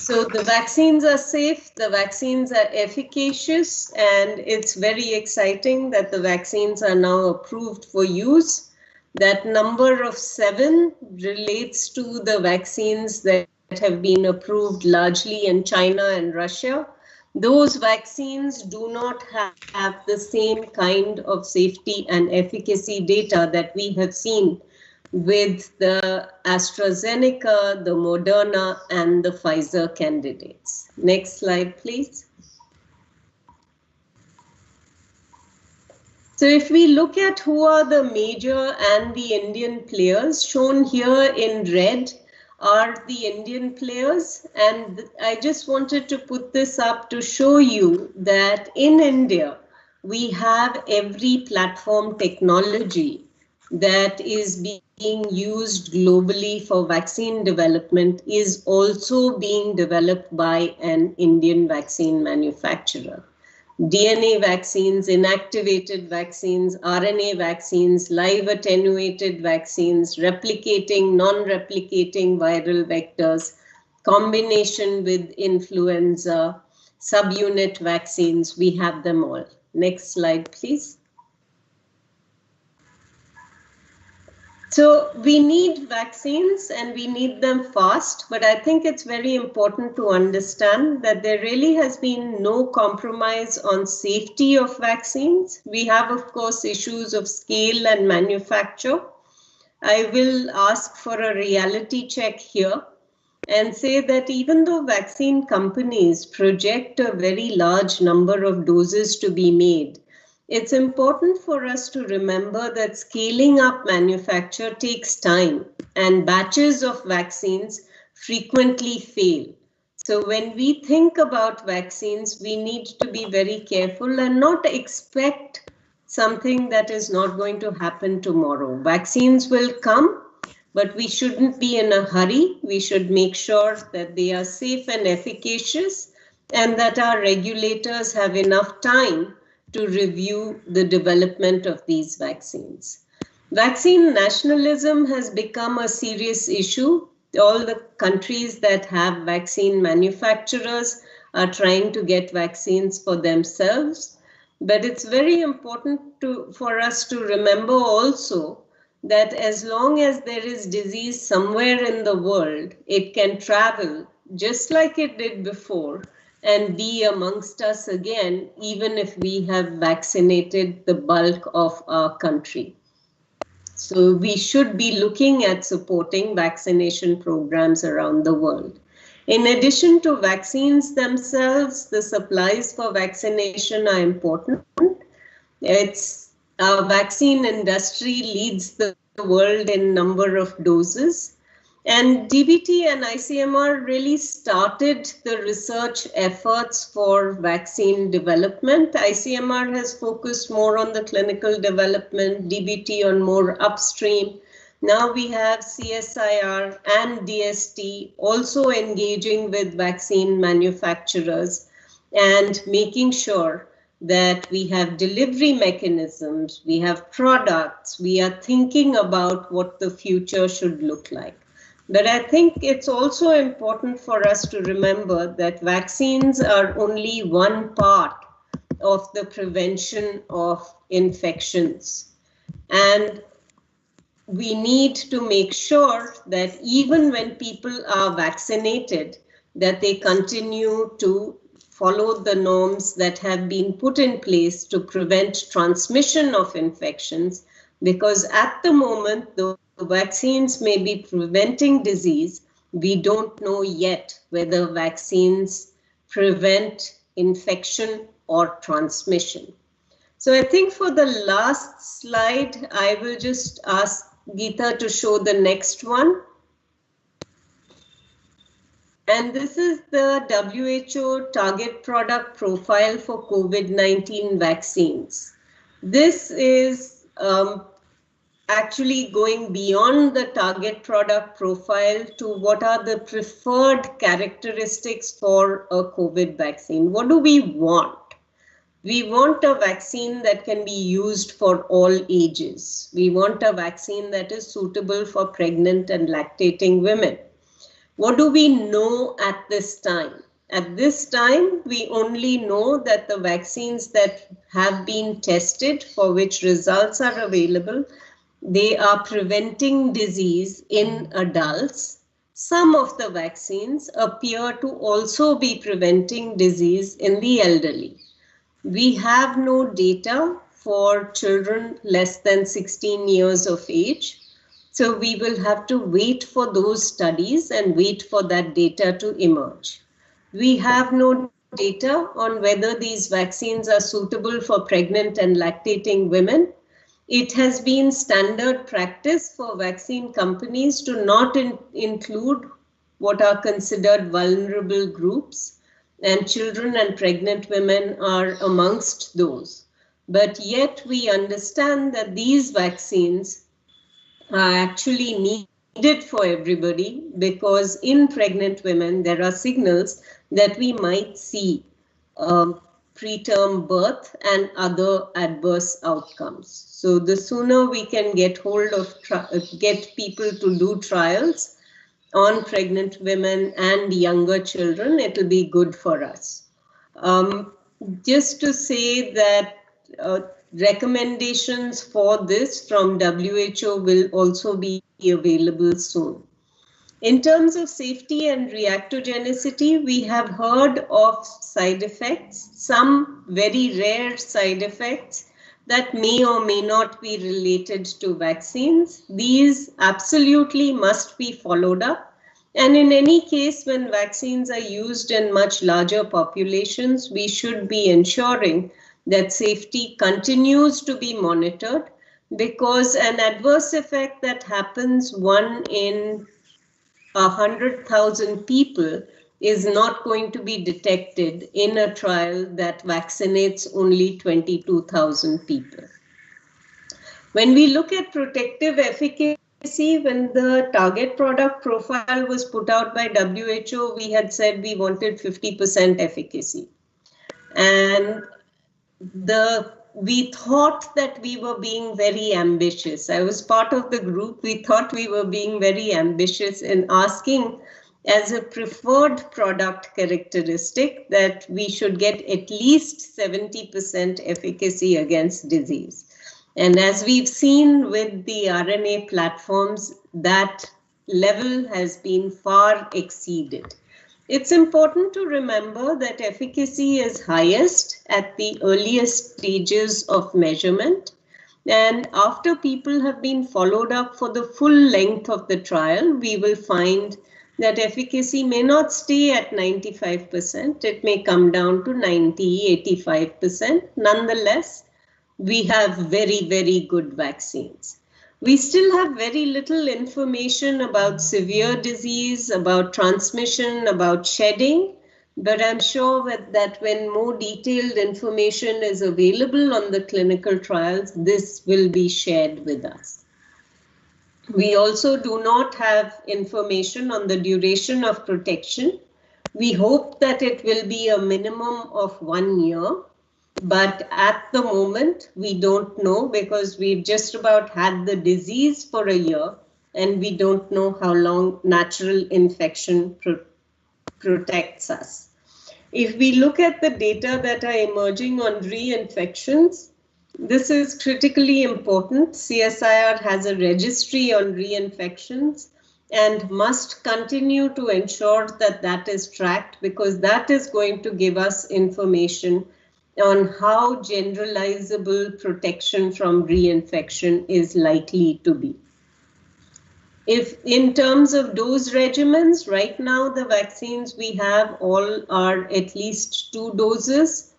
[SPEAKER 3] So the vaccines are safe, the vaccines are efficacious, and it's very exciting that the vaccines are now approved for use. That number of 7 relates to the vaccines that have been approved largely in China and Russia. Those vaccines do not have the same kind of safety and efficacy data that we have seen with the AstraZeneca, the Moderna, and the Pfizer candidates. Next slide, please. So if we look at who are the major and the Indian players, shown here in red are the Indian players. And I just wanted to put this up to show you that in India, we have every platform technology that is being used globally for vaccine development is also being developed by an Indian vaccine manufacturer. DNA vaccines, inactivated vaccines, RNA vaccines, live attenuated vaccines, replicating, non-replicating viral vectors, combination with influenza, subunit vaccines, we have them all. Next slide, please. So we need vaccines and we need them fast, but I think it's very important to understand that there really has been no compromise on safety of vaccines. We have, of course, issues of scale and manufacture. I will ask for a reality check here and say that even though vaccine companies project a very large number of doses to be made, it's important for us to remember that scaling up manufacture takes time and batches of vaccines frequently fail. So when we think about vaccines, we need to be very careful and not expect something that is not going to happen tomorrow. Vaccines will come, but we shouldn't be in a hurry. We should make sure that they are safe and efficacious and that our regulators have enough time to review the development of these vaccines. Vaccine nationalism has become a serious issue. All the countries that have vaccine manufacturers are trying to get vaccines for themselves. But it's very important for us to remember also that as long as there is disease somewhere in the world, it can travel just like it did before and be amongst us again, even if we have vaccinated the bulk of our country. So we should be looking at supporting vaccination programs around the world. In addition to vaccines themselves, the supplies for vaccination are important. Our vaccine industry leads the world in number of doses. And DBT and ICMR really started the research efforts for vaccine development. ICMR has focused more on the clinical development, DBT on more upstream. Now we have CSIR and DST also engaging with vaccine manufacturers and making sure that we have delivery mechanisms, we have products, we are thinking about what the future should look like. But I think it's also important for us to remember that vaccines are only one part of the prevention of infections. And we need to make sure that even when people are vaccinated, that they continue to follow the norms that have been put in place to prevent transmission of infections, because at the moment, the vaccines may be preventing disease. We don't know yet whether vaccines prevent infection or transmission. So I think for the last slide, I will just ask Geeta to show the next one. And this is the WHO target product profile for COVID-19 vaccines. This is actually going beyond the target product profile to what are the preferred characteristics for a COVID vaccine. What do we want? We want a vaccine that can be used for all ages. We want a vaccine that is suitable for pregnant and lactating women. What do we know at this time? At this time, we only know that the vaccines that have been tested, for which results are available, they are preventing disease in adults. Some of the vaccines appear to also be preventing disease in the elderly. We have no data for children less than 16 years of age. So we will have to wait for those studies and wait for that data to emerge. We have no data on whether these vaccines are suitable for pregnant and lactating women. It has been standard practice for vaccine companies to not include what are considered vulnerable groups, and children and pregnant women are amongst those. But yet we understand that these vaccines are actually needed for everybody, because in pregnant women there are signals that we might see preterm birth and other adverse outcomes. So the sooner we can get hold of get people to do trials on pregnant women and younger children, it will be good for us. Just to say that recommendations for this from WHO will also be available soon. In terms of safety and reactogenicity, we have heard of side effects, some very rare side effects that may or may not be related to vaccines. These absolutely must be followed up. And in any case, when vaccines are used in much larger populations, we should be ensuring that safety continues to be monitored, because an adverse effect that happens 1 in 100,000 people is not going to be detected in a trial that vaccinates only 22,000 people. When we look at protective efficacy, when the target product profile was put out by WHO, we had said we wanted 50% efficacy. And we thought that we were being very ambitious. I was part of the group. We thought we were being very ambitious in asking as a preferred product characteristic that we should get at least 70% efficacy against disease. And as we've seen with the RNA platforms, that level has been far exceeded. It's important to remember that efficacy is highest at the earliest stages of measurement. And after people have been followed up for the full length of the trial, we will find that efficacy may not stay at 95%. It may come down to 90, 85%. Nonetheless, we have very, very good vaccines. We still have very little information about severe disease, about transmission, about shedding, but I'm sure that when more detailed information is available on the clinical trials, this will be shared with us. We also do not have information on the duration of protection. We hope that it will be a minimum of 1 year. But at the moment, we don't know, because we've just about had the disease for a year and we don't know how long natural infection protects us. If we look at the data that are emerging on reinfections, this is critically important. CSIR has a registry on reinfections and must continue to ensure that that is tracked, because that is going to give us information on how generalizable protection from reinfection is likely to be. If in terms of dose regimens, right now the vaccines we have all are at least 2 doses.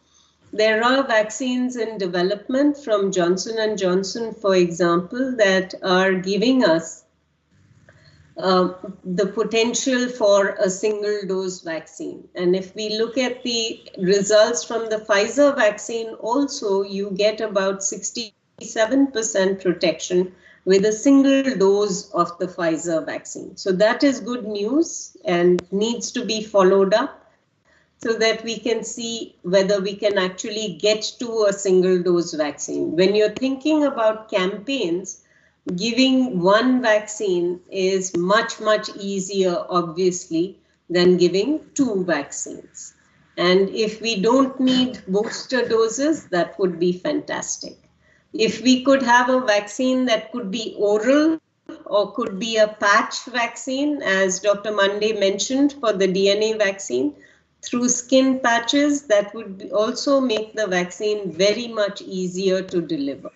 [SPEAKER 3] There are vaccines in development from Johnson & Johnson, for example, that are giving us the potential for a single dose vaccine. And if we look at the results from the Pfizer vaccine also, you get about 67% protection with a single dose of the Pfizer vaccine. So that is good news and needs to be followed up so that we can see whether we can actually get to a single dose vaccine. When you're thinking about campaigns, giving one vaccine is much, much easier, obviously, than giving two vaccines. And if we don't need booster doses, that would be fantastic. If we could have a vaccine that could be oral or could be a patch vaccine, as Dr. Monday mentioned for the DNA vaccine, through skin patches, that would also make the vaccine very much easier to deliver.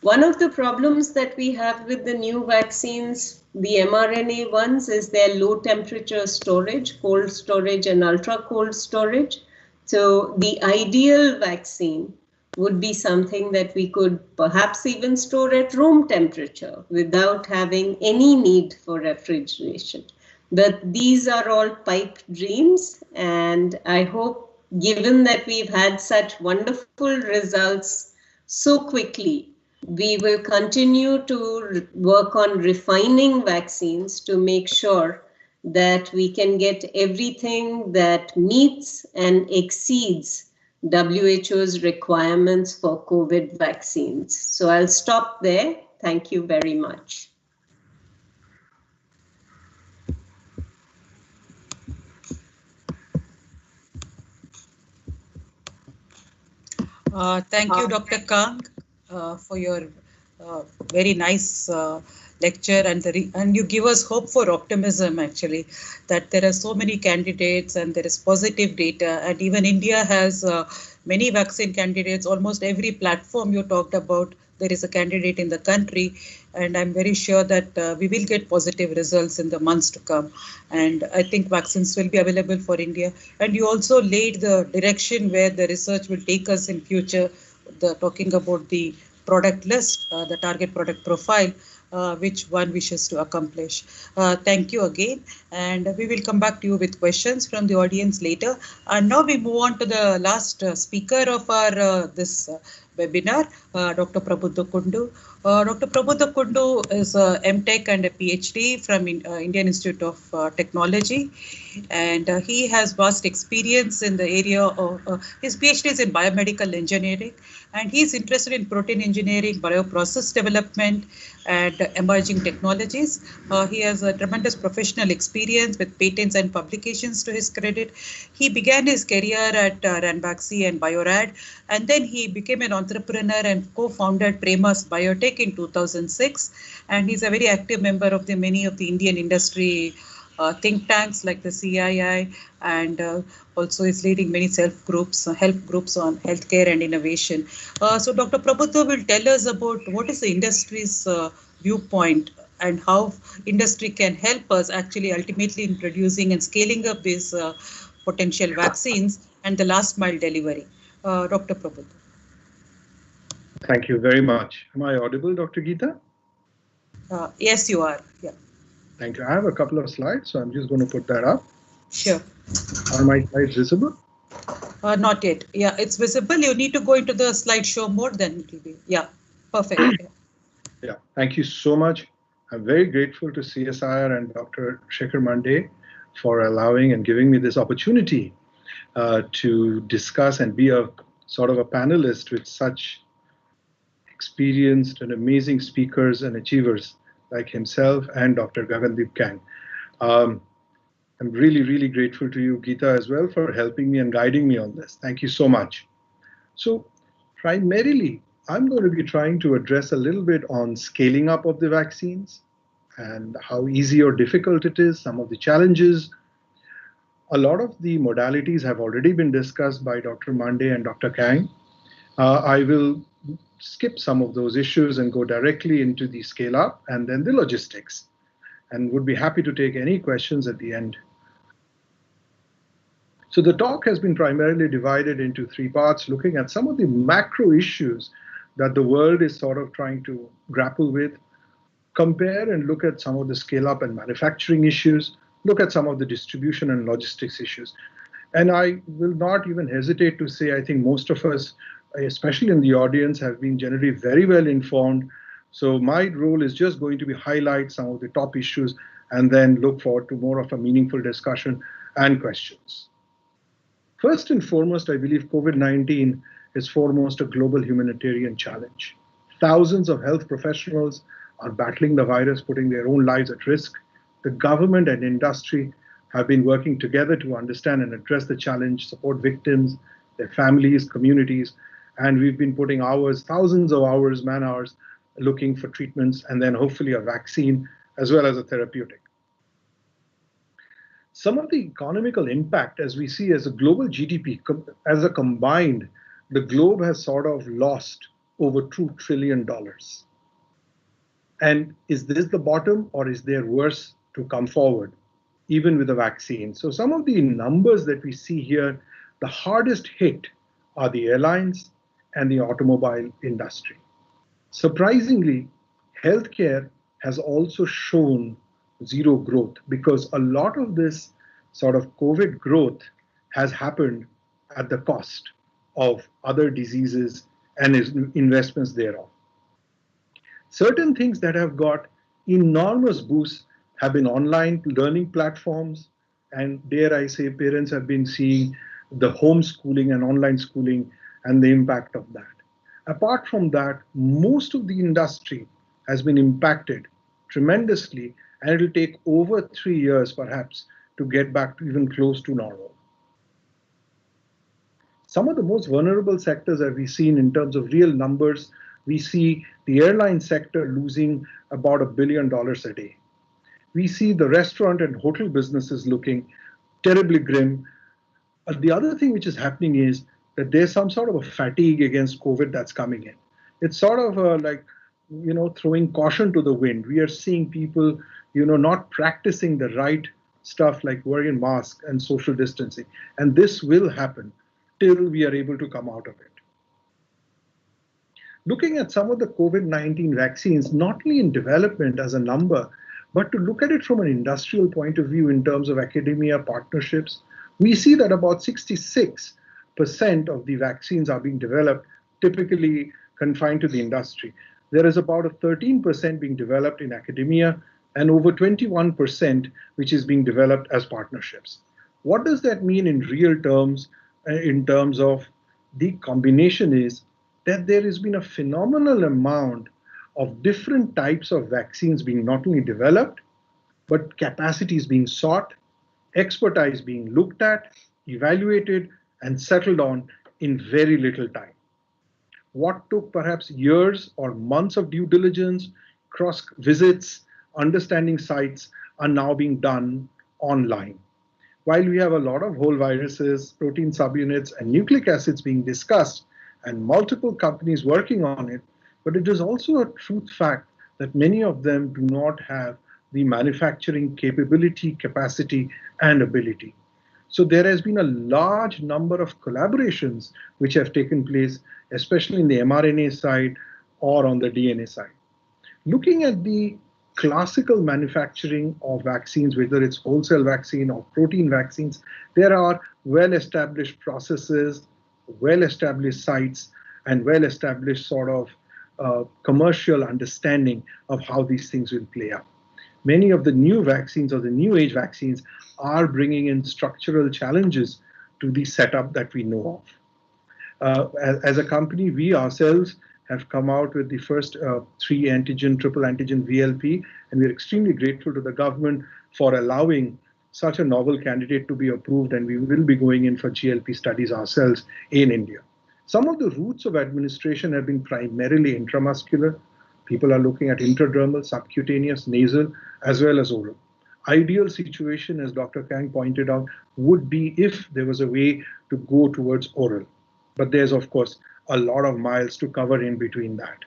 [SPEAKER 3] One of the problems that we have with the new vaccines, the mRNA ones, is their low temperature storage, cold storage and ultra cold storage. So the ideal vaccine would be something that we could perhaps even store at room temperature without having any need for refrigeration. But these are all pipe dreams, and I hope, given that we've had such wonderful results so quickly, we will continue to work on refining vaccines to make sure that we can get everything that meets and exceeds WHO's requirements for COVID vaccines. So I'll stop there. Thank you very much.
[SPEAKER 1] Thank you, Dr. Kang, for your very nice lecture, and you give us hope for optimism, actually, that there are so many candidates and there is positive data, and even India has many vaccine candidates. Almost every platform you talked about, there is a candidate in the country, and I'm very sure that we will get positive results in the months to come. And I think vaccines will be available for India. And you also laid the direction where the research will take us in future, talking about the product list, the target product profile, which one wishes to accomplish. Thank you again, and we will come back to you with questions from the audience later. And now we move on to the last speaker of our this webinar, Dr. Prabhuddha Kundu. Dr. Prabhuddha Kundu is a MTech and a PhD from Indian Institute of Technology, and he has vast experience in the area of, his PhD is in biomedical engineering, and he is interested in protein engineering, bioprocess development, and emerging technologies. He has a tremendous professional experience with patents and publications to his credit. He began his career at Ranbaxy and Biorad, and then he became an entrepreneur and co-founded Premas Biotech in 2006. And he's a very active member of many of the Indian industry think tanks like the CII, and also is leading many help groups on healthcare and innovation. So Dr. Prabhuddha will tell us about what is the industry's viewpoint and how industry can help us actually ultimately in producing and scaling up these potential vaccines and the last mile delivery. Dr. Prabhuddha.
[SPEAKER 4] Thank you very much. Am I audible, Dr. Geeta?
[SPEAKER 1] Yes, you are. Yeah.
[SPEAKER 4] Thank you. I have a couple of slides, so I'm just going to put that up.
[SPEAKER 1] Sure.
[SPEAKER 4] Are my slides visible?
[SPEAKER 1] Not yet. Yeah, it's visible. You need to go into the slideshow mode, then it will be. Yeah, perfect.
[SPEAKER 4] Yeah, thank you so much. I'm very grateful to CSIR and Dr. Shekhar Mande for allowing and giving me this opportunity to discuss and be a sort of a panelist with such experienced and amazing speakers and achievers like himself and Dr. Gagandeep Kang. I'm really, really grateful to you, Geeta, as well, for helping me and guiding me on this. Thank you so much. So primarily, I'm going to be trying to address a little bit on scaling up of the vaccines and how easy or difficult it is, some of the challenges. A lot of the modalities have already been discussed by Dr. Mande and Dr. Kang. I will skip some of those issues and go directly into the scale up and then the logistics, and would be happy to take any questions at the end. So the talk has been primarily divided into three parts, looking at some of the macro issues that the world is sort of trying to grapple with, compare and look at some of the scale up and manufacturing issues, look at some of the distribution and logistics issues. And I will not even hesitate to say, I think most of us, especially in the audience, have been generally very well informed. So my role is just going to be highlight some of the top issues and then look forward to more of a meaningful discussion and questions. First and foremost, I believe COVID-19 is foremost a global humanitarian challenge. Thousands of health professionals are battling the virus, putting their own lives at risk. The government and industry have been working together to understand and address the challenge, support victims, their families, communities, and we've been putting hours, thousands of hours, man hours, looking for treatments and then hopefully a vaccine as well as a therapeutic. Some of the economical impact, as we see as a global GDP, as a combined, the globe has sort of lost over $2 trillion. And is this the bottom, or is there worse to come forward, even with a vaccine? So some of the numbers that we see here, the hardest hit are the airlines and the automobile industry. Surprisingly, healthcare has also shown zero growth because a lot of this sort of COVID growth has happened at the cost of other diseases and investments thereof. Certain things that have got enormous boosts have been online learning platforms, and dare I say, parents have been seeing the homeschooling and online schooling and the impact of that. Apart from that, most of the industry has been impacted tremendously, and it will take over 3 years perhaps to get back to even close to normal. Some of the most vulnerable sectors that we've seen in terms of real numbers, we see the airline sector losing about $1 billion a day. We see the restaurant and hotel businesses looking terribly grim. The other thing which is happening is that there's some sort of a fatigue against COVID that's coming in. It's sort of like, throwing caution to the wind. We are seeing people, not practicing the right stuff like wearing masks and social distancing. And this will happen till we are able to come out of it. Looking at some of the COVID-19 vaccines, not only in development as a number, but to look at it from an industrial point of view in terms of academia partnerships, we see that about 66% of the vaccines are being developed, typically confined to the industry. There is about a 13% being developed in academia and over 21% which is being developed as partnerships. What does that mean in real terms, in terms of the combination is that there has been a phenomenal amount of different types of vaccines being not only developed, but capacities being sought, expertise being looked at, evaluated, and settled on in very little time. What took perhaps years or months of due diligence, cross visits, understanding sites are now being done online. While we have a lot of whole viruses, protein subunits, and nucleic acids being discussed, and multiple companies working on it, but it is also a truth fact that many of them do not have the manufacturing capability, capacity, and ability. So there has been a large number of collaborations which have taken place, especially in the mRNA side or on the DNA side. Looking at the classical manufacturing of vaccines, whether it's wholesale vaccine or protein vaccines, there are well-established processes, well-established sites, and well-established sort of commercial understanding of how these things will play out. Many of the new vaccines or the new age vaccines are bringing in structural challenges to the setup that we know of. As a company, we ourselves have come out with the first 3-antigen, triple antigen VLP, and we're extremely grateful to the government for allowing such a novel candidate to be approved, and we will be going in for GLP studies ourselves in India. Some of the routes of administration have been primarily intramuscular. People are looking at intradermal, subcutaneous, nasal, as well as oral. Ideal situation, as Dr. Kang pointed out, would be if there was a way to go towards oral. But there's, of course, a lot of miles to cover in between that.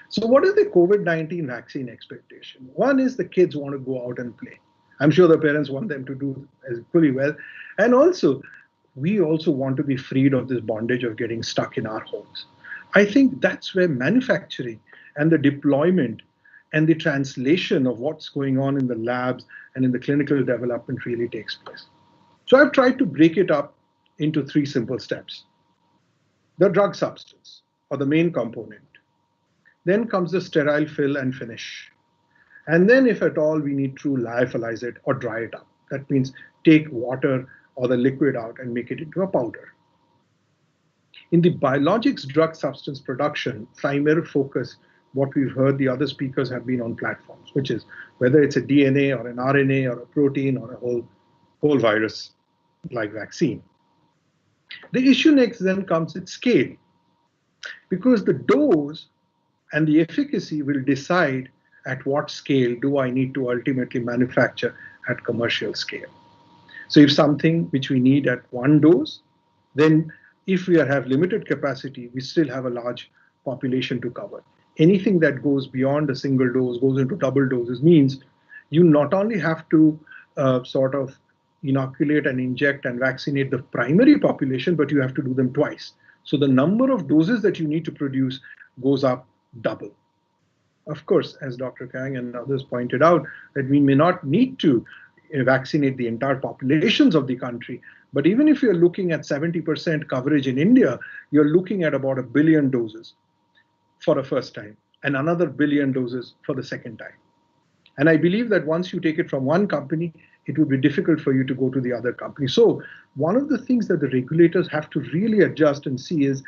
[SPEAKER 4] So what is the COVID-19 vaccine expectation? One is the kids want to go out and play. I'm sure the parents want them to do equally well. And also, we also want to be freed of this bondage of getting stuck in our homes. I think that's where manufacturing and the deployment and the translation of what's going on in the labs and in the clinical development really takes place. So I've tried to break it up into 3 simple steps. The drug substance, or the main component. Then comes the sterile fill and finish. And then if at all we need to lyophilize it or dry it up. That means take water or the liquid out and make it into a powder. In the biologics drug substance production, primary focus what we've heard the other speakers have been on platforms, which is whether it's a DNA or an RNA or a protein or a whole virus like vaccine. The issue next then comes at scale, because the dose and the efficacy will decide at what scale do I need to ultimately manufacture at commercial scale. So if something which we need at one dose, then if we have limited capacity, we still have a large population to cover. Anything that goes beyond a single dose, goes into double doses, means you not only have to sort of inoculate and inject and vaccinate the primary population, but you have to do them twice. So the number of doses that you need to produce goes up double. Of course, as Dr. Kang and others pointed out, that we may not need to vaccinate the entire populations of the country, but even if you're looking at 70% coverage in India, you're looking at about 1 billion doses for a first time and another 1 billion doses for the second time. And I believe that once you take it from one company, it would be difficult for you to go to the other company. So one of the things that the regulators have to really adjust and see is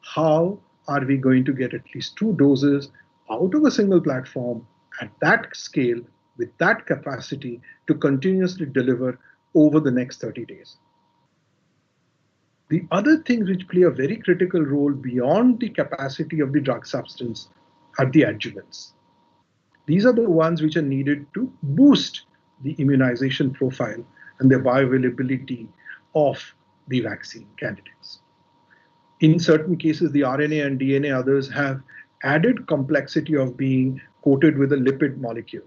[SPEAKER 4] how are we going to get at least 2 doses out of a single platform at that scale with that capacity to continuously deliver over the next 30 days. The other things which play a very critical role beyond the capacity of the drug substance are the adjuvants. These are the ones which are needed to boost the immunization profile and the bioavailability of the vaccine candidates. In certain cases, the RNA and DNA others have added complexity of being coated with a lipid molecule.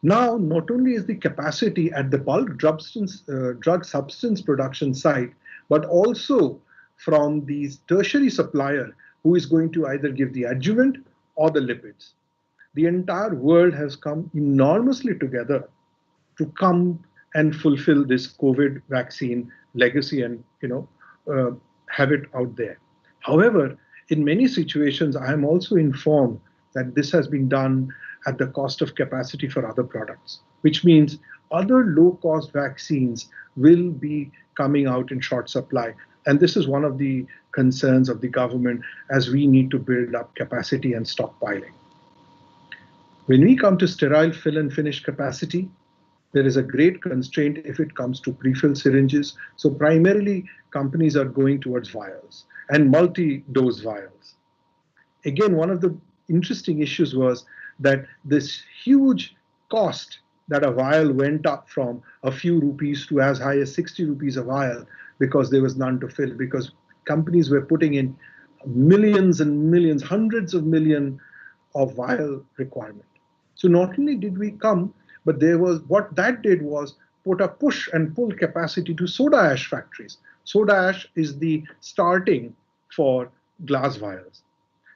[SPEAKER 4] Now, not only is the capacity at the bulk drug substance production site, but also from the tertiary supplier who is going to either give the adjuvant or the lipids. The entire world has come enormously together to come and fulfill this COVID vaccine legacy and have it out there. However, in many situations, I am also informed that this has been done at the cost of capacity for other products, which means other low-cost vaccines will be coming out in short supply. And this is one of the concerns of the government as we need to build up capacity and stockpiling. When we come to sterile fill and finish capacity, there is a great constraint if it comes to pre-filled syringes. So primarily, companies are going towards vials and multi-dose vials. Again, one of the interesting issues was that this huge cost that a vial went up from a few rupees to as high as 60 rupees a vial because there was none to fill, because companies were putting in millions and millions, hundreds of millions of vial requirement. So not only did we come, but there was, what that did was put a push and pull capacity to soda ash factories. Soda ash is the starting for glass vials.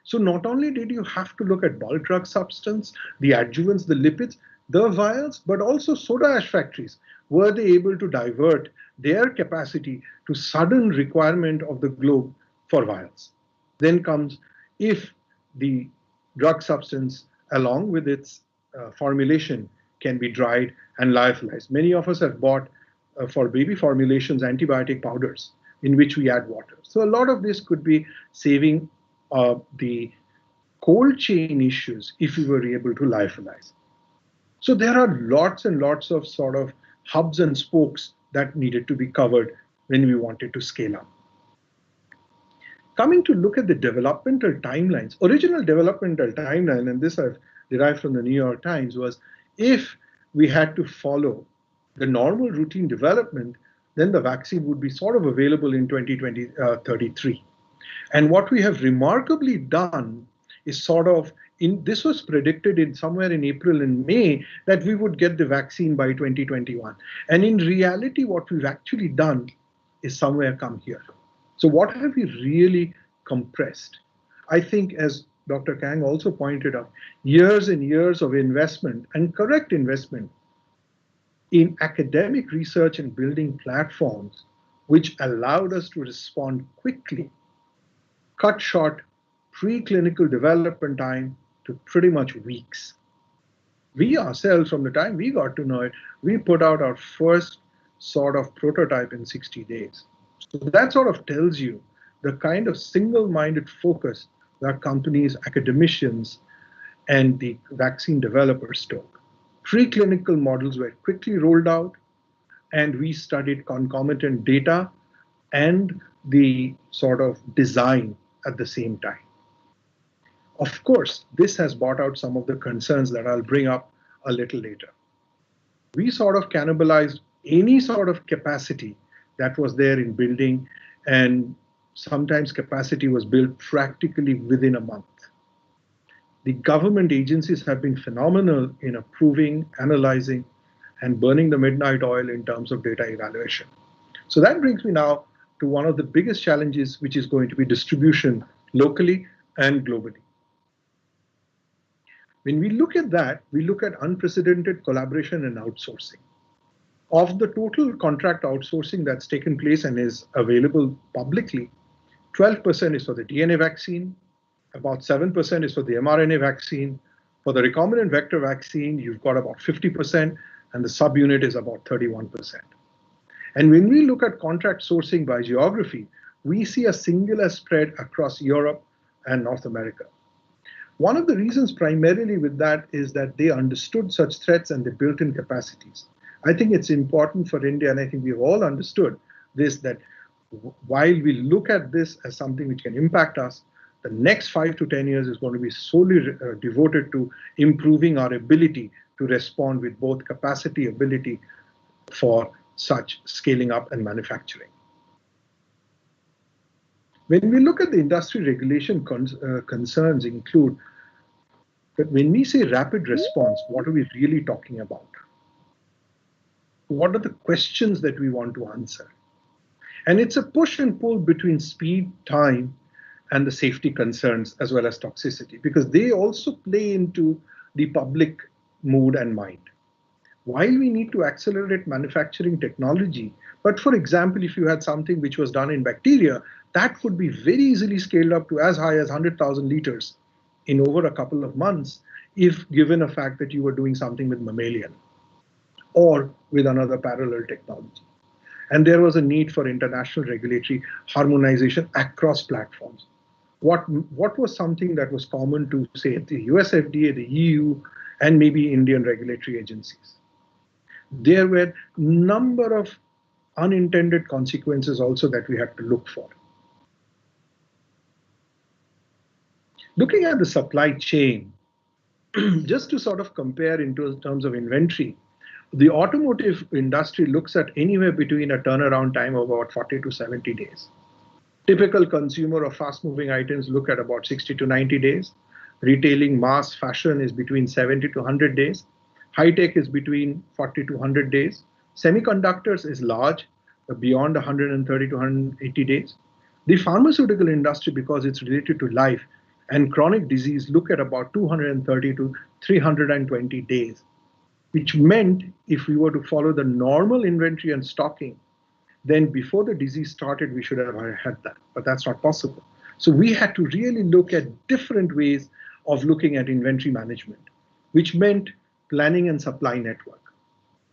[SPEAKER 4] So not only did you have to look at bulk drug substance, the adjuvants, the lipids, the vials, but also soda ash factories. Were they able to divert their capacity to sudden requirement of the globe for vials? Then comes if the drug substance along with its formulation can be dried and lyophilized. Many of us have bought for baby formulations antibiotic powders in which we add water. So a lot of this could be saving the cold chain issues if we were able to lyophilize. So there are lots and lots of sort of hubs and spokes that needed to be covered when we wanted to scale up. Coming to look at the developmental timelines, original developmental timeline, and this I've derived from the New York Times, was if we had to follow the normal routine development, then the vaccine would be sort of available in 2033. And what we have remarkably done is sort of, this was predicted in somewhere in April and May that we would get the vaccine by 2021. And in reality, what we've actually done is somewhere come here. So what have we really compressed? I think, as Dr. Kang also pointed out, years and years of investment and correct investment in academic research and building platforms which allowed us to respond quickly, cut short preclinical development time to pretty much weeks. We ourselves, from the time we got to know it, we put out our first sort of prototype in 60 days. So that sort of tells you the kind of single-minded focus that companies, academicians, and the vaccine developers took. Preclinical models were quickly rolled out, and we studied concomitant data and the sort of design at the same time. Of course, this has brought out some of the concerns that I'll bring up a little later. We sort of cannibalized any sort of capacity that was there in building, and sometimes capacity was built practically within a month. The government agencies have been phenomenal in approving, analyzing, and burning the midnight oil in terms of data evaluation. So that brings me now to one of the biggest challenges, which is going to be distribution locally and globally. When we look at that, we look at unprecedented collaboration and outsourcing. Of the total contract outsourcing that's taken place and is available publicly, 12% is for the DNA vaccine, about 7% is for the mRNA vaccine. For the recombinant vector vaccine, you've got about 50%, and the subunit is about 31%. And when we look at contract sourcing by geography, we see a singular spread across Europe and North America. One of the reasons primarily with that is that they understood such threats and they built in capacities. I think it's important for India, and I think we've all understood this, that while we look at this as something which can impact us, the next 5 to 10 years is going to be solely devoted to improving our ability to respond with both capacity, ability for such scaling up and manufacturing. When we look at the industry regulation concerns include that when we say rapid response, what are we really talking about? What are the questions that we want to answer? And it's a push and pull between speed, time, and the safety concerns as well as toxicity, because they also play into the public mood and mind. While we need to accelerate manufacturing technology, but for example, if you had something which was done in bacteria, that could be very easily scaled up to as high as 100,000 liters in over a couple of months, if given a fact that you were doing something with mammalian or with another parallel technology. And there was a need for international regulatory harmonization across platforms. What was something that was common to, say, the US FDA, the EU, and maybe Indian regulatory agencies? There were a number of unintended consequences also that we had to look for. Looking at the supply chain, just to sort of compare in terms of inventory, the automotive industry looks at anywhere between a turnaround time of about 40 to 70 days. Typical consumer of fast-moving items look at about 60 to 90 days. Retailing mass fashion is between 70 to 100 days. High-tech is between 40 to 100 days. Semiconductors is large, beyond 130 to 180 days. The pharmaceutical industry, because it's related to life and chronic disease, look at about 230 to 320 days, which meant if we were to follow the normal inventory and stocking, then before the disease started, we should have had that, but that's not possible. So we had to really look at different ways of looking at inventory management, which meant planning and supply network.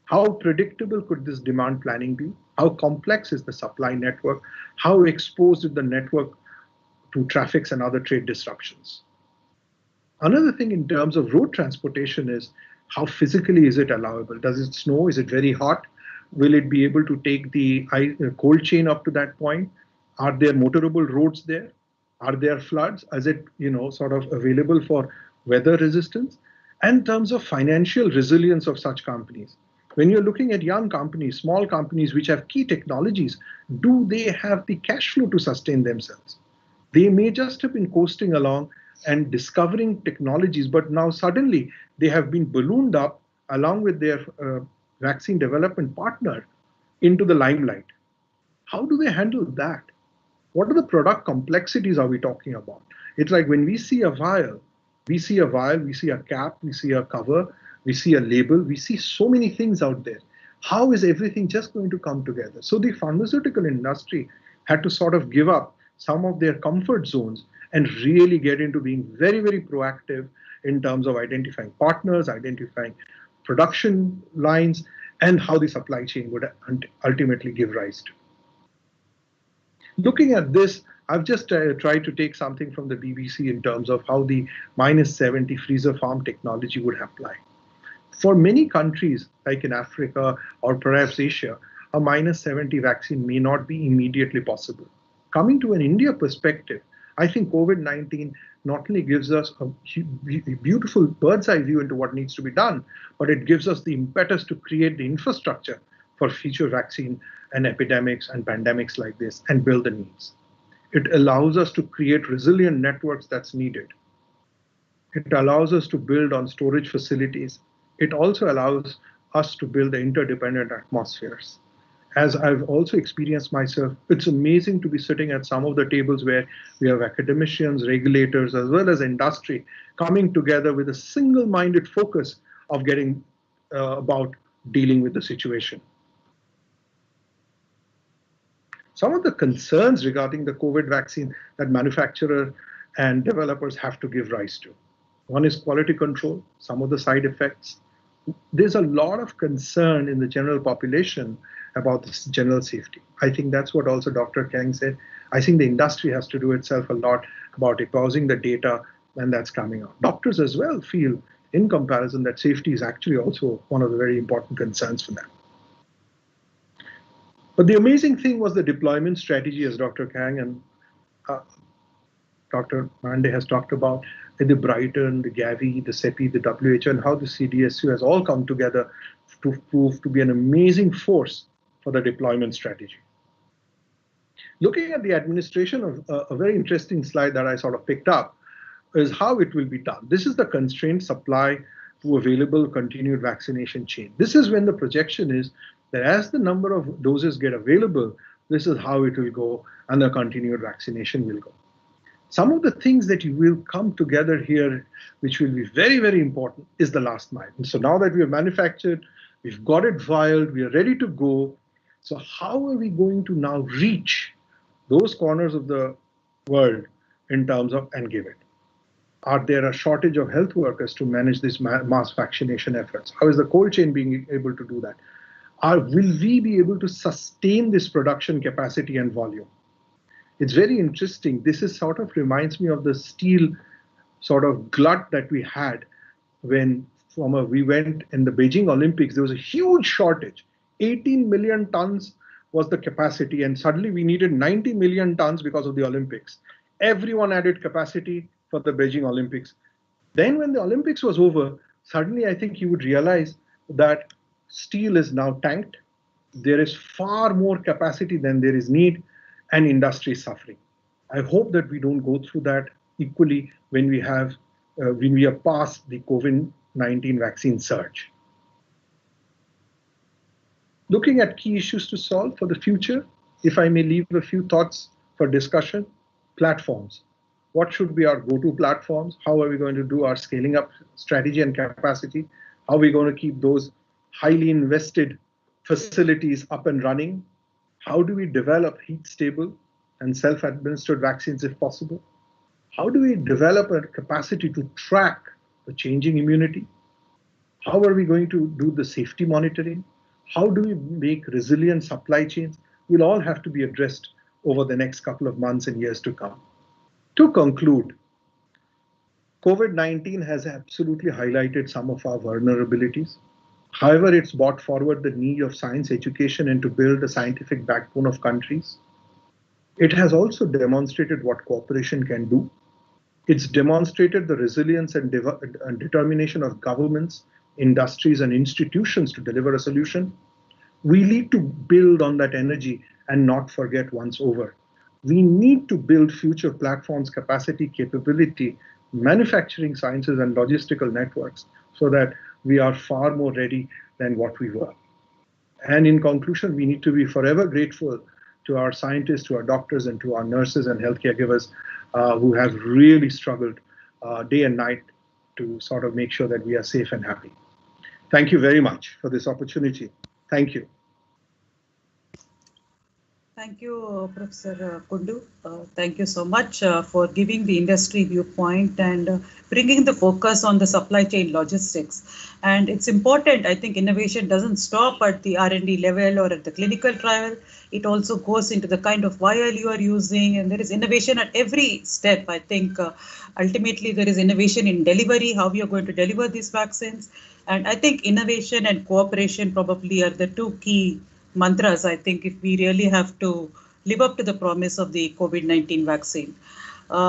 [SPEAKER 4] How predictable could this demand planning be? How complex is the supply network? How exposed is the network to traffics and other trade disruptions? Another thing in terms of road transportation is how physically is it allowable? Does it snow? Is it very hot? Will it be able to take the cold chain up to that point? Are there motorable roads there? Are there floods? Is it sort of available for weather resistance? And in terms of financial resilience of such companies, when you're looking at young companies, small companies which have key technologies, do they have the cash flow to sustain themselves? They may just have been coasting along and discovering technologies, but now suddenly they have been ballooned up along with their vaccine development partner into the limelight. How do they handle that? What are the product complexities are we talking about? It's like when we see a vial, we see a cap, we see a cover, we see a label, we see so many things out there. How is everything just going to come together? So the pharmaceutical industry had to sort of give up some of their comfort zones and really get into being very, very proactive in terms of identifying partners, identifying production lines, and how the supply chain would ultimately give rise to. Looking at this, I've just tried to take something from the BBC in terms of how the -70 freezer farm technology would apply. For many countries, like in Africa or perhaps Asia, a -70 vaccine may not be immediately possible. Coming to an India perspective, I think COVID-19 not only gives us a beautiful bird's eye view into what needs to be done, but it gives us the impetus to create the infrastructure for future vaccine and epidemics and pandemics like this and build the needs. It allows us to create resilient networks that's needed. It allows us to build on storage facilities. It also allows us to build the interdependent atmospheres. As I've also experienced myself, it's amazing to be sitting at some of the tables where we have academicians, regulators, as well as industry coming together with a single-minded focus of getting about dealing with the situation. Some of the concerns regarding the COVID vaccine that manufacturers and developers have to give rise to. One is quality control, some of the side effects. There's a lot of concern in the general population about this general safety. I think that's what also Dr. Kang said. I think the industry has to do itself a lot about exposing the data, and that's coming out. Doctors as well feel, in comparison, that safety is actually also one of the very important concerns for them. But the amazing thing was the deployment strategy, as Dr. Kang and Dr. Mande has talked about, the Brighton, the Gavi, the CEPI, the WHO, and how the CDSU has all come together to prove to be an amazing force for the deployment strategy. Looking at the administration of a very interesting slide that I sort of picked up is how it will be done. This is the constrained supply to available continued vaccination chain. This is when the projection is that as the number of doses get available, this is how it will go and the continued vaccination will go. Some of the things that you will come together here, which will be very, very important, is the last mile. And so now that we have manufactured, we've got it vialed, we are ready to go. So how are we going to now reach those corners of the world in terms of and give it? Are there a shortage of health workers to manage these mass vaccination efforts? How is the cold chain being able to do that? Will we be able to sustain this production capacity and volume? It's very interesting. This is sort of reminds me of the steel sort of glut that we had when we went in the Beijing Olympics. There was a huge shortage. 18 million tons was the capacity, and suddenly we needed 90 million tons because of the Olympics. Everyone added capacity for the Beijing Olympics. Then when the Olympics was over, suddenly I think you would realize that steel is now tanked. There is far more capacity than there is need, and industry is suffering. I hope that we don't go through that equally when we are past the COVID-19 vaccine surge. Looking at key issues to solve for the future, if I may leave a few thoughts for discussion, platforms. What should be our go-to platforms? How are we going to do our scaling up strategy and capacity? How are we going to keep those highly invested facilities up and running? How do we develop heat-stable and self-administered vaccines if possible? How do we develop a capacity to track the changing immunity? How are we going to do the safety monitoring? How do we make resilient supply chains? Will all have to be addressed over the next couple of months and years to come. To conclude, COVID-19 has absolutely highlighted some of our vulnerabilities. However, it's brought forward the need of science education and to build a scientific backbone of countries. It has also demonstrated what cooperation can do. It's demonstrated the resilience and determination of governments, industries, and institutions to deliver a solution. We need to build on that energy and not forget once over. We need to build future platforms, capacity, capability, manufacturing sciences, and logistical networks so that we are far more ready than what we were. And in conclusion, we need to be forever grateful to our scientists, to our doctors, and to our nurses and healthcare givers who have really struggled day and night to sort of make sure that we are safe and happy. Thank you very much for this opportunity. Thank you.
[SPEAKER 1] Thank you, Professor Kundu. Thank you so much for giving the industry viewpoint and bringing the focus on the supply chain logistics. And it's important, I think innovation doesn't stop at the R&D level or at the clinical trial. It also goes into the kind of vial you are using, and there is innovation at every step. I think ultimately there is innovation in delivery, how you're going to deliver these vaccines. And I think innovation and cooperation probably are the two key mantras, I think, if we really have to live up to the promise of the COVID-19 vaccine.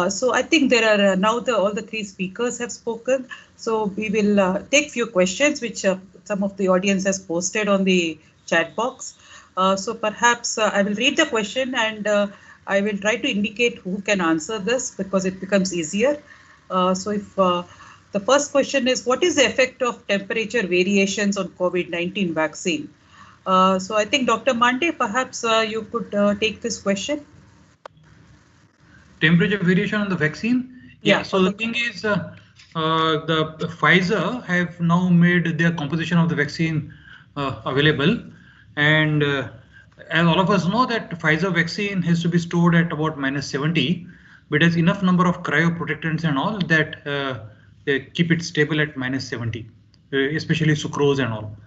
[SPEAKER 1] So I think there are now all the three speakers have spoken. So we will take few questions which some of the audience has posted on the chat box. So perhaps I will read the question and I will try to indicate who can answer this because it becomes easier. So if the first question is, what is the effect of temperature variations on COVID-19 vaccine? So I think Dr. Mande, perhaps you could take this question.
[SPEAKER 2] Temperature variation on the vaccine?
[SPEAKER 1] Yeah.
[SPEAKER 2] So the thing is, the Pfizer have now made their composition of the vaccine available. And as all of us know that Pfizer vaccine has to be stored at about -70, but there's enough number of cryoprotectants and all that they keep it stable at -70, especially sucrose and all.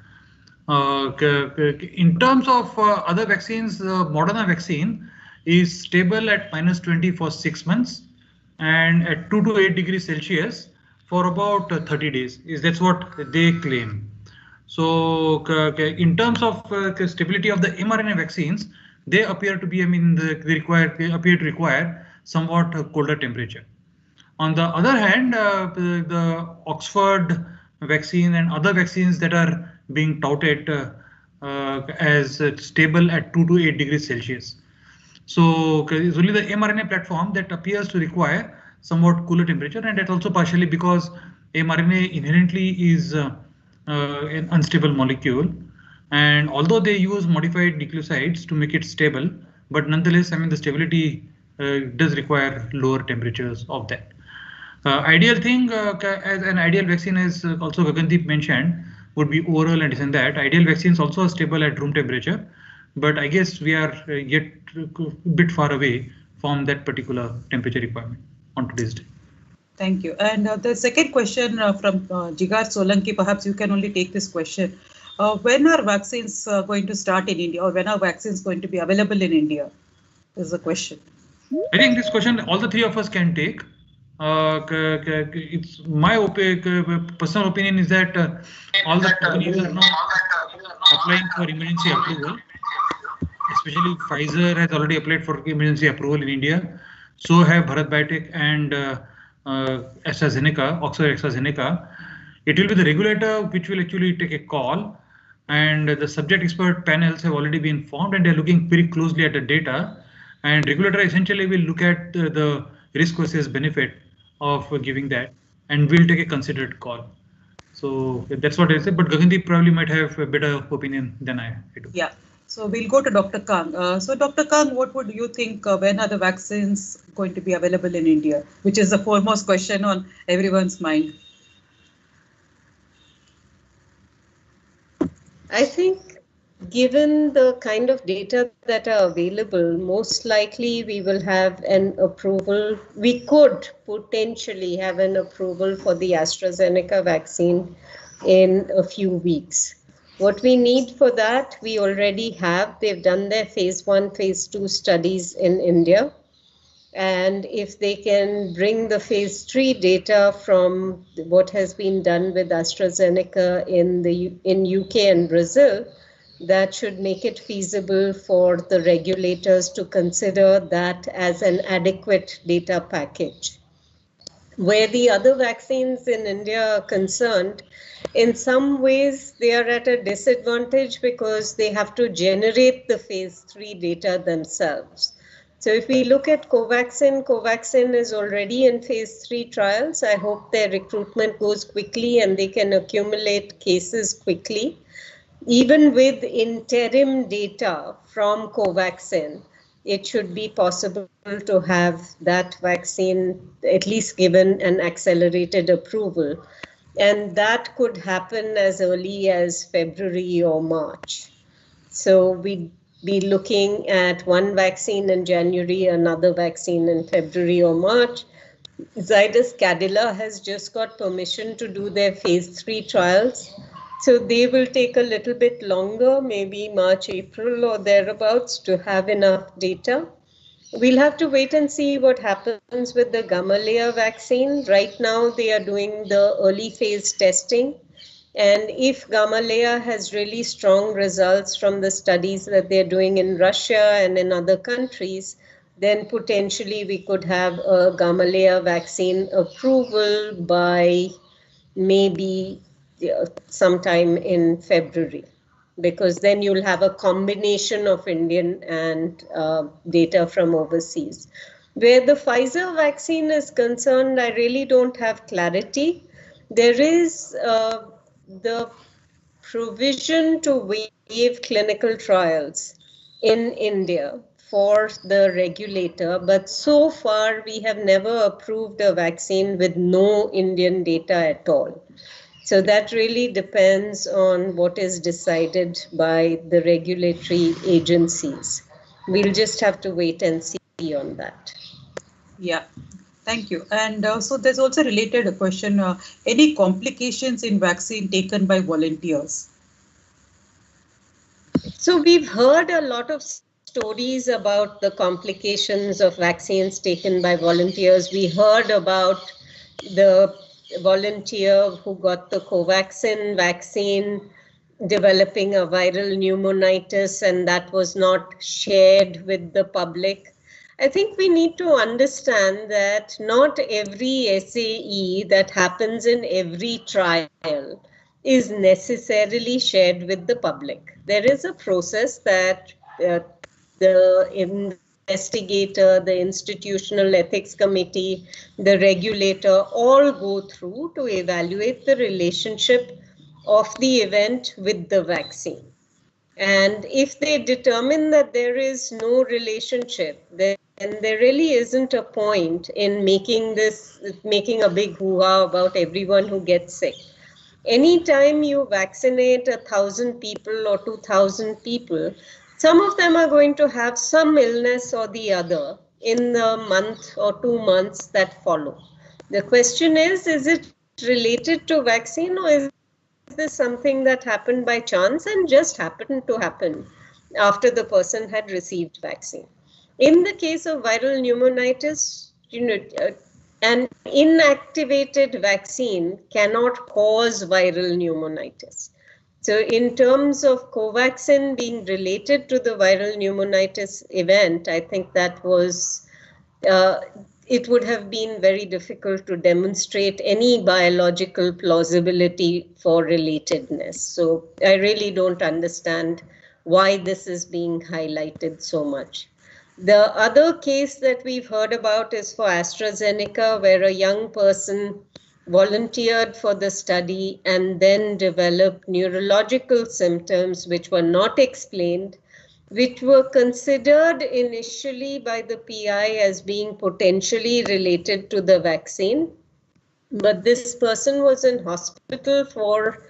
[SPEAKER 2] In terms of other vaccines, Moderna vaccine is stable at -20 for 6 months and at 2 to 8 degrees Celsius for about 30 days. That's what they claim. So in terms of stability of the mRNA vaccines, they appear to be, they appear to require somewhat colder temperature. On the other hand, the Oxford vaccine and other vaccines that are being touted as stable at 2 to 8 degrees Celsius. So it's only the mRNA platform that appears to require somewhat cooler temperature, and that's also partially because mRNA inherently is an unstable molecule. And although they use modified nucleosides to make it stable, but nonetheless, the stability does require lower temperatures of that. Ideal thing as an ideal vaccine, as also Gagandeep mentioned, would be oral and this and that. Ideal vaccines also are stable at room temperature, but I guess we are yet a bit far away from that particular temperature requirement on today's day.
[SPEAKER 1] Thank you. And the second question from Jigar Solanki, perhaps you can only take this question. When are vaccines going to start in India, or when are vaccines going to be available in India? Is the question.
[SPEAKER 2] I think this question all the three of us can take. It's my personal opinion is that all the companies are now applying for emergency approval. Especially Pfizer has already applied for emergency approval in India. So have Bharat Biotech and AstraZeneca, Oxford AstraZeneca. It will be the regulator which will actually take a call, and the subject expert panels have already been formed and they're looking very closely at the data. And regulator essentially will look at the risk versus benefit of giving that, and we'll take a considered call. So that's what I said, but Gagandeep probably might have a better opinion than I do.
[SPEAKER 1] Yeah. So we'll go to Dr. Kang. So Dr. Kang, what would you think, when are the vaccines going to be available in India? Which is the foremost question on everyone's mind.
[SPEAKER 3] I think given the kind of data that are available, most likely we will have an approval. We could potentially have an approval for the AstraZeneca vaccine in a few weeks. What we need for that, we already have. They've done their phase 1, phase 2 studies in India. And if they can bring the phase 3 data from what has been done with AstraZeneca in UK and Brazil, that should make it feasible for the regulators to consider that as an adequate data package. Where the other vaccines in India are concerned, in some ways they are at a disadvantage because they have to generate the phase 3 data themselves. So if we look at Covaxin is already in phase 3 trials. I hope their recruitment goes quickly and they can accumulate cases quickly. Even with interim data from Covaxin, it should be possible to have that vaccine at least given an accelerated approval. And that could happen as early as February or March. So we be looking at one vaccine in January, another vaccine in February or March. Zydus Cadila has just got permission to do their phase 3 trials. So they will take a little bit longer, maybe March, April or thereabouts, to have enough data. We'll have to wait and see what happens with the Gamaleya vaccine. Right now, they are doing the early phase testing. And if Gamaleya has really strong results from the studies that they're doing in Russia and in other countries, then potentially we could have a Gamaleya vaccine approval by maybe sometime in February, because then you'll have a combination of Indian and data from overseas. Where the Pfizer vaccine is concerned, I really don't have clarity. There is the provision to waive clinical trials in India for the regulator, but so far we have never approved a vaccine with no Indian data at all. So that really depends on what is decided by the regulatory agencies. We'll just have to wait and see on that.
[SPEAKER 1] Yeah, thank you. And so there's also related a question, any complications in vaccine taken by volunteers?
[SPEAKER 3] So we've heard a lot of stories about the complications of vaccines taken by volunteers. We heard about the volunteer who got the Covaxin vaccine developing a viral pneumonitis, and that was not shared with the public. I think we need to understand that not every SAE that happens in every trial is necessarily shared with the public. There is a process that the investigator, the institutional ethics committee, the regulator all go through to evaluate the relationship of the event with the vaccine. And if they determine that there is no relationship, then there really isn't a point in making a big hoo-ha about everyone who gets sick. Anytime you vaccinate 1,000 people or 2,000 people, some of them are going to have some illness or the other in the month or 2 months that follow. The question is it related to vaccine, or is this something that happened by chance and just happened to happen after the person had received vaccine? In the case of viral pneumonitis, an inactivated vaccine cannot cause viral pneumonitis. So in terms of Covaxin being related to the viral pneumonitis event, I think that was, it would have been very difficult to demonstrate any biological plausibility for relatedness. So I really don't understand why this is being highlighted so much. The other case that we've heard about is for AstraZeneca, where a young person volunteered for the study and then developed neurological symptoms which were not explained, which were considered initially by the PI as being potentially related to the vaccine. But this person was in hospital for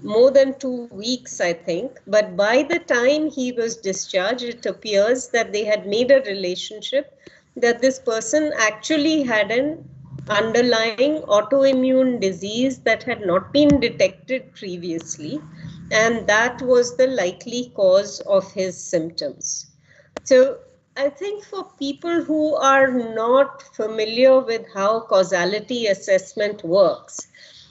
[SPEAKER 3] more than 2 weeks, I think. But by the time he was discharged, it appears that they had made a relationship that this person actually had an underlying autoimmune disease that had not been detected previously, and that was the likely cause of his symptoms. So I think for people who are not familiar with how causality assessment works,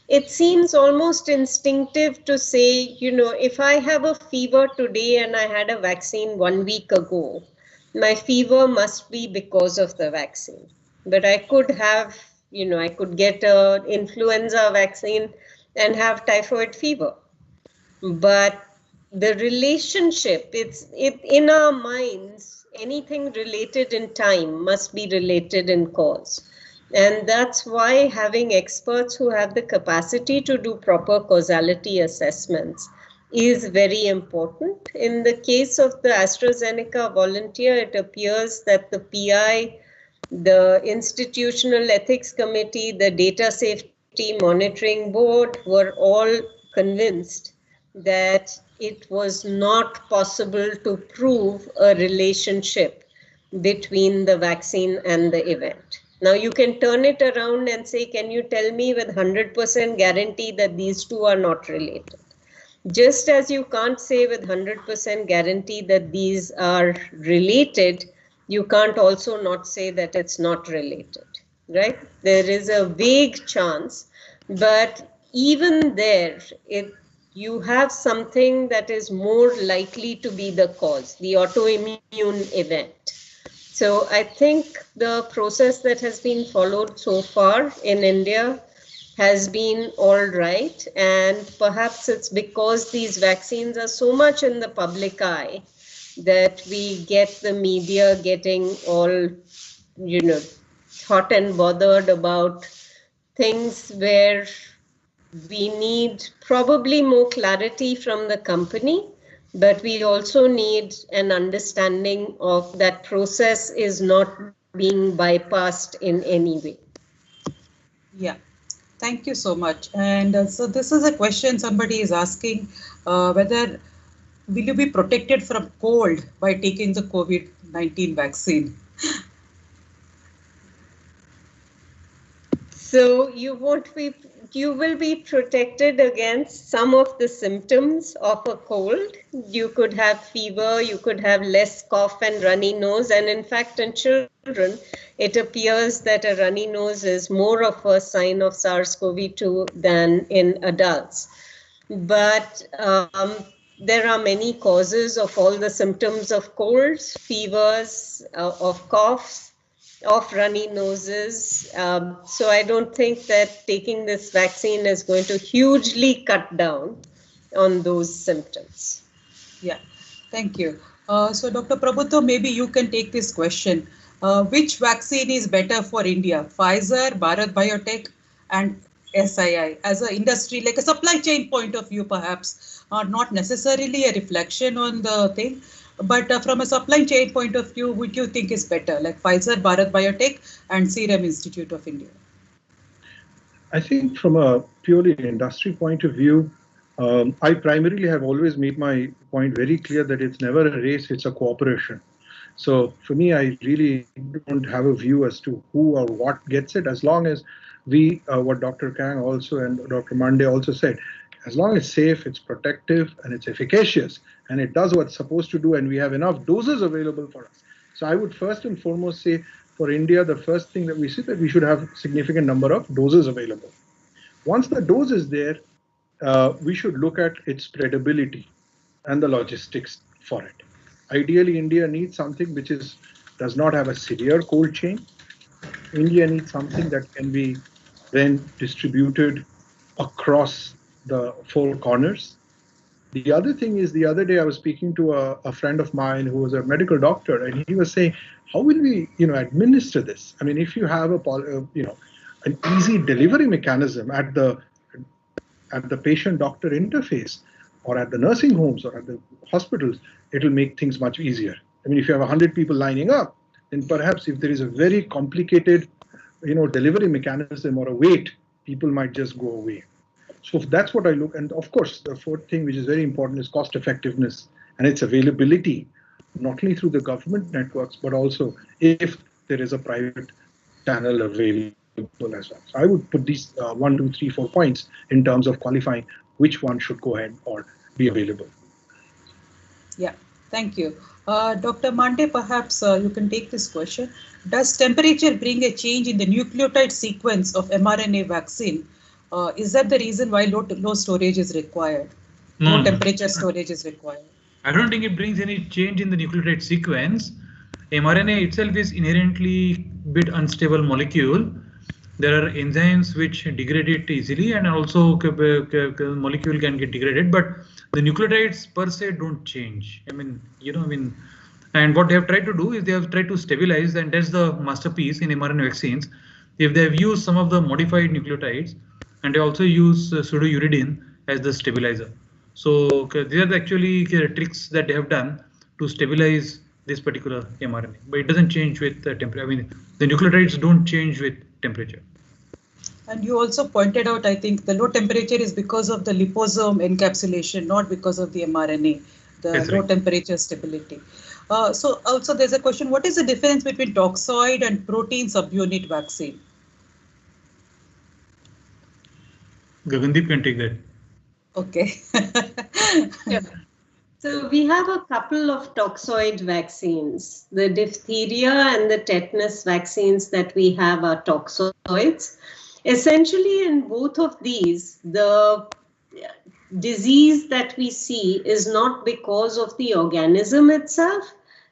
[SPEAKER 3] it seems almost instinctive to say, if I have a fever today and I had a vaccine 1 week ago, my fever must be because of the vaccine. But I could have, I could get an influenza vaccine and have typhoid fever. But the relationship, in our minds, anything related in time must be related in cause. And that's why having experts who have the capacity to do proper causality assessments is very important. In the case of the AstraZeneca volunteer, it appears that the PI, the Institutional Ethics Committee, the Data Safety Monitoring Board were all convinced that it was not possible to prove a relationship between the vaccine and the event. Now you can turn it around and say, can you tell me with 100% guarantee that these two are not related? Just as you can't say with 100% guarantee that these are related, you can't also not say that it's not related, right? There is a vague chance, but even there, you have something that is more likely to be the cause, the autoimmune event. So I think the process that has been followed so far in India has been all right. And perhaps it's because these vaccines are so much in the public eye that we get the media getting all, hot and bothered about things where we need probably more clarity from the company, but we also need an understanding of that process is not being bypassed in any way.
[SPEAKER 1] Yeah. Thank you so much. And so this is a question somebody is asking, whether will you be protected from cold by taking the COVID-19 vaccine?
[SPEAKER 3] So you will be protected against some of the symptoms of a cold. You could have fever, you could have less cough and runny nose. And in fact, in children, it appears that a runny nose is more of a sign of SARS-CoV-2 than in adults. But there are many causes of all the symptoms of colds, fevers, of coughs, of runny noses. So I don't think that taking this vaccine is going to hugely cut down on those symptoms.
[SPEAKER 1] Yeah, thank you. So Dr. Prabhuto, maybe you can take this question. Which vaccine is better for India? Pfizer, Bharat Biotech, and SII? As an industry, like a supply chain point of view, perhaps, not necessarily a reflection on the thing, but from a supply chain point of view, would you think is better, like Pfizer, Bharat Biotech, and Serum Institute of India?
[SPEAKER 4] I think from a purely industry point of view, I primarily have always made my point very clear that it's never a race, it's a cooperation. So for me, I really don't have a view as to who or what gets it, as long as we, what Dr. Kang also and Dr. Mande also said, as long as it's safe, it's protective, and it's efficacious, and it does what it's supposed to do, and we have enough doses available for us. So I would first and foremost say, for India, the first thing that we see that we should have a significant number of doses available. Once the dose is there, we should look at its credibility and the logistics for it. Ideally, India needs something which does not have a severe cold chain. India needs something that can be then distributed across the four corners. The other thing is, the other day I was speaking to a friend of mine who was a medical doctor, and he was saying, how will we, administer this? I mean, if you have an easy delivery mechanism at the patient-doctor interface, or at the nursing homes, or at the hospitals, it'll make things much easier. I mean, if you have 100 people lining up, then perhaps if there is a very complicated, delivery mechanism or a wait, people might just go away. So that's what I look. And of course, the fourth thing, which is very important, is cost effectiveness and its availability, not only through the government networks, but also if there is a private channel available as well. So I would put these 1, 2, 3, 4 points in terms of qualifying which one should go ahead or be available.
[SPEAKER 1] Yeah, thank you. Dr. Mande, perhaps you can take this question. Does temperature bring a change in the nucleotide sequence of mRNA vaccine? Is that the reason why low storage is required?
[SPEAKER 2] No,
[SPEAKER 1] low temperature storage is required.
[SPEAKER 2] I don't think it brings any change in the nucleotide sequence. mRNA itself is inherently bit unstable molecule. There are enzymes which degrade it easily, and also molecule can get degraded, but the nucleotides per se don't change. And what they have tried to do is they have tried to stabilize, and that's the masterpiece in mRNA vaccines. If they have used some of the modified nucleotides, and they also use pseudouridine as the stabilizer. So these are actually tricks that they have done to stabilize this particular mRNA, but it doesn't change with temperature. I mean, the nucleotides don't change with temperature.
[SPEAKER 1] And you also pointed out, I think, the low temperature is because of the liposome encapsulation, not because of the mRNA, the
[SPEAKER 2] That's
[SPEAKER 1] low
[SPEAKER 2] right.
[SPEAKER 1] temperature stability. So also there's a question, what is the difference between toxoid and protein subunit vaccine?
[SPEAKER 2] Gagandeep can take that.
[SPEAKER 1] Okay.
[SPEAKER 3] Sure. So we have a couple of toxoid vaccines. The diphtheria and the tetanus vaccines that we have are toxoids. Essentially, in both of these, the disease that we see is not because of the organism itself,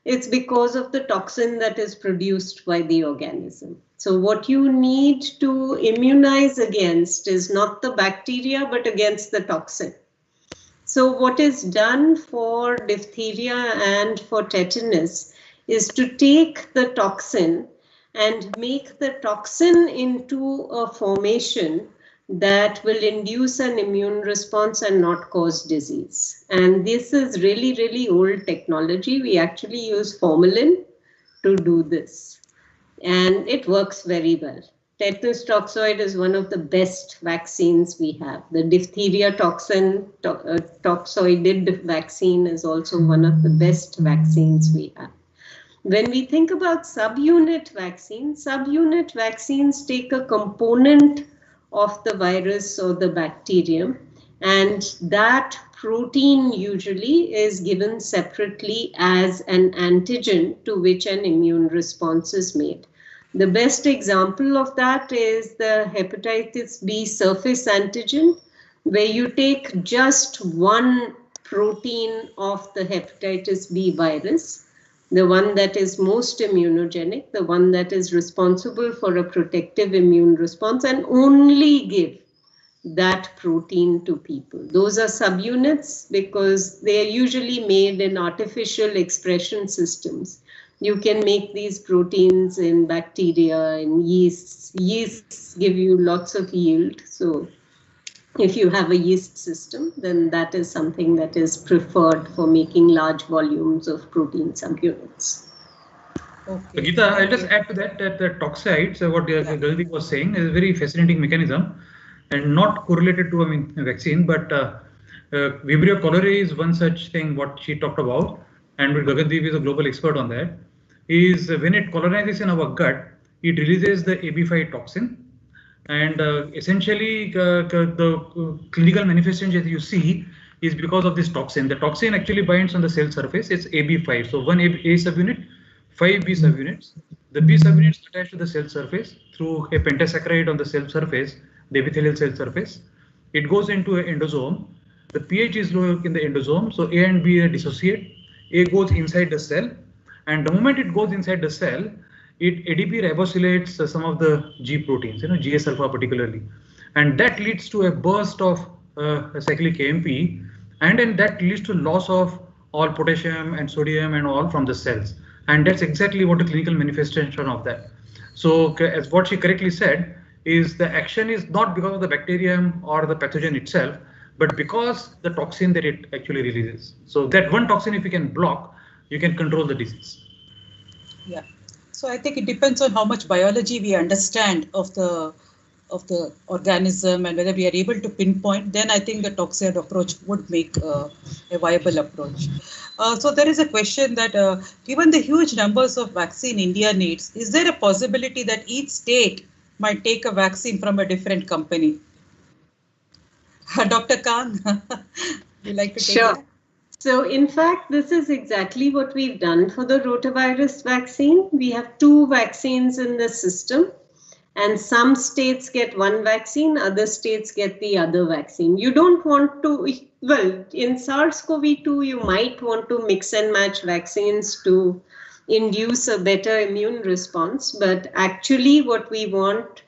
[SPEAKER 3] it's because of the toxin that is produced by the organism. So what you need to immunize against is not the bacteria, but against the toxin. So what is done for diphtheria and for tetanus is to take the toxin and make the toxin into a formation that will induce an immune response and not cause disease. And this is really, really old technology. We actually use formalin to do this, and it works very well. Tetanus toxoid is one of the best vaccines we have. The diphtheria toxoidid vaccine is also one of the best vaccines we have. When we think about subunit vaccines take a component of the virus or the bacterium, and that protein usually is given separately as an antigen to which an immune response is made. The best example of that is the hepatitis B surface antigen, where you take just one protein of the hepatitis B virus, the one that is most immunogenic, the one that is responsible for a protective immune response, and only give that protein to people. Those are subunits because they are usually made in artificial expression systems. You can make these proteins in bacteria, in yeasts. Yeasts give you lots of yield. So if you have a yeast system, then that is something that is preferred for making large volumes of protein subunits.
[SPEAKER 1] Okay.
[SPEAKER 2] Geeta, I'll just add to that the toxides, what
[SPEAKER 1] Yeah.
[SPEAKER 2] Gagandeep was saying, is a very fascinating mechanism and not correlated to, a vaccine, but Vibrio cholerae is one such thing, what she talked about, and Gagandeep is a global expert on that, is when it colonizes in our gut, it releases the AB5 toxin, and essentially the clinical manifestation that you see is because of this toxin. The toxin actually binds on the cell surface. It's AB5. So one A subunit, 5 B subunits. The B subunits attach to the cell surface through a pentasaccharide on the cell surface, the epithelial cell surface. It goes into an endosome. The pH is low in the endosome, so A and B dissociate. A goes inside the cell, and the moment it goes inside the cell, it ADP ribosylates some of the G proteins, GS alpha particularly, and that leads to a burst of cyclic AMP, and then that leads to loss of all potassium and sodium and all from the cells, and that's exactly what the clinical manifestation of that. So as what she correctly said, is the action is not because of the bacterium or the pathogen itself, but because the toxin that it actually releases. So that one toxin, if you can block, you can control the disease.
[SPEAKER 1] Yeah. So I think it depends on how much biology we understand of the organism and whether we are able to pinpoint. Then I think the toxoid approach would make a viable approach. So there is a question that given the huge numbers of vaccine India needs, is there a possibility that each state might take a vaccine from a different company? Dr. Khan, would you like to take
[SPEAKER 3] Sure.
[SPEAKER 1] that?
[SPEAKER 3] So in fact, this is exactly what we've done for the rotavirus vaccine. We have two vaccines in the system, and some states get one vaccine, other states get the other vaccine. You don't want to, well, in SARS-CoV-2, you might want to mix and match vaccines to induce a better immune response, but actually what we want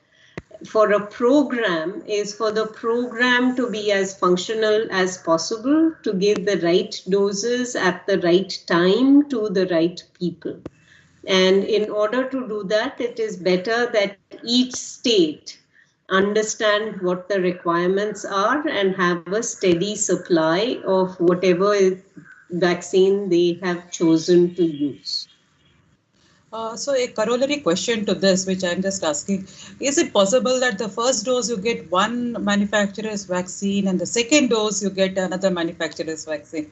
[SPEAKER 3] for a program is for the program to be as functional as possible, to give the right doses at the right time to the right people. And in order to do that, it is better that each state understand what the requirements are and have a steady supply of whatever vaccine they have chosen to use.
[SPEAKER 1] So a corollary question to this, which I'm just asking, is it possible that the first dose you get one manufacturer's vaccine and the second dose you get another manufacturer's vaccine?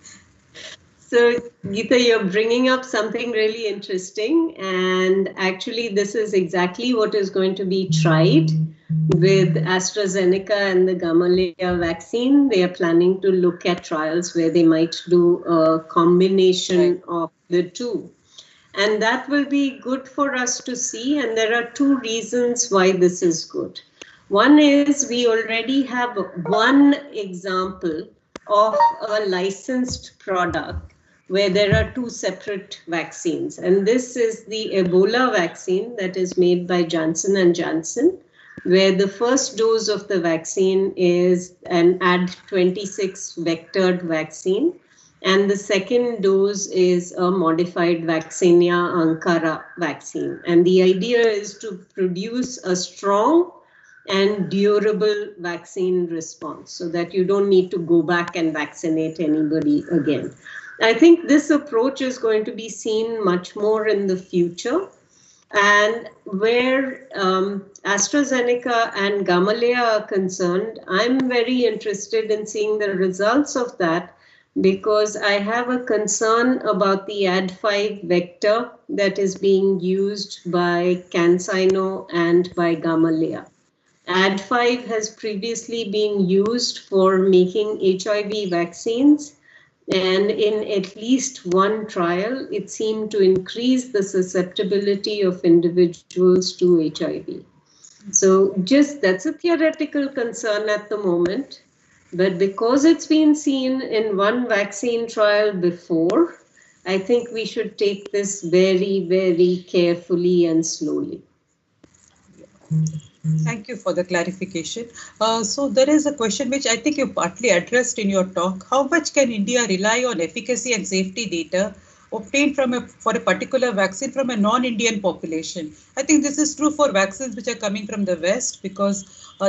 [SPEAKER 3] So, Geeta, you're bringing up something really interesting. And actually, this is exactly what is going to be tried with AstraZeneca and the Gamaleya vaccine. They are planning to look at trials where they might do a combination of the two. And that will be good for us to see. And there are two reasons why this is good. One is we already have one example of a licensed product where there are two separate vaccines. And this is the Ebola vaccine that is made by Johnson & Johnson, where the first dose of the vaccine is an Ad26 vectored vaccine. And the second dose is a modified Vaccinia Ankara vaccine. And the idea is to produce a strong and durable vaccine response so that you don't need to go back and vaccinate anybody again. I think this approach is going to be seen much more in the future. And where AstraZeneca and Gamaleya are concerned, I'm very interested in seeing the results of that, because I have a concern about the Ad5 vector that is being used by CanSino and by Gamaleya. Ad5 has previously been used for making HIV vaccines, and in at least one trial, it seemed to increase the susceptibility of individuals to HIV. So just that's a theoretical concern at the moment. But because it's been seen in one vaccine trial before, I think we should take this very, very carefully and slowly.
[SPEAKER 1] Thank you for the clarification. So there is a question which I think you partly addressed in your talk. How much can India rely on efficacy and safety data obtained for a particular vaccine from a non-Indian population? I think this is true for vaccines which are coming from the West, because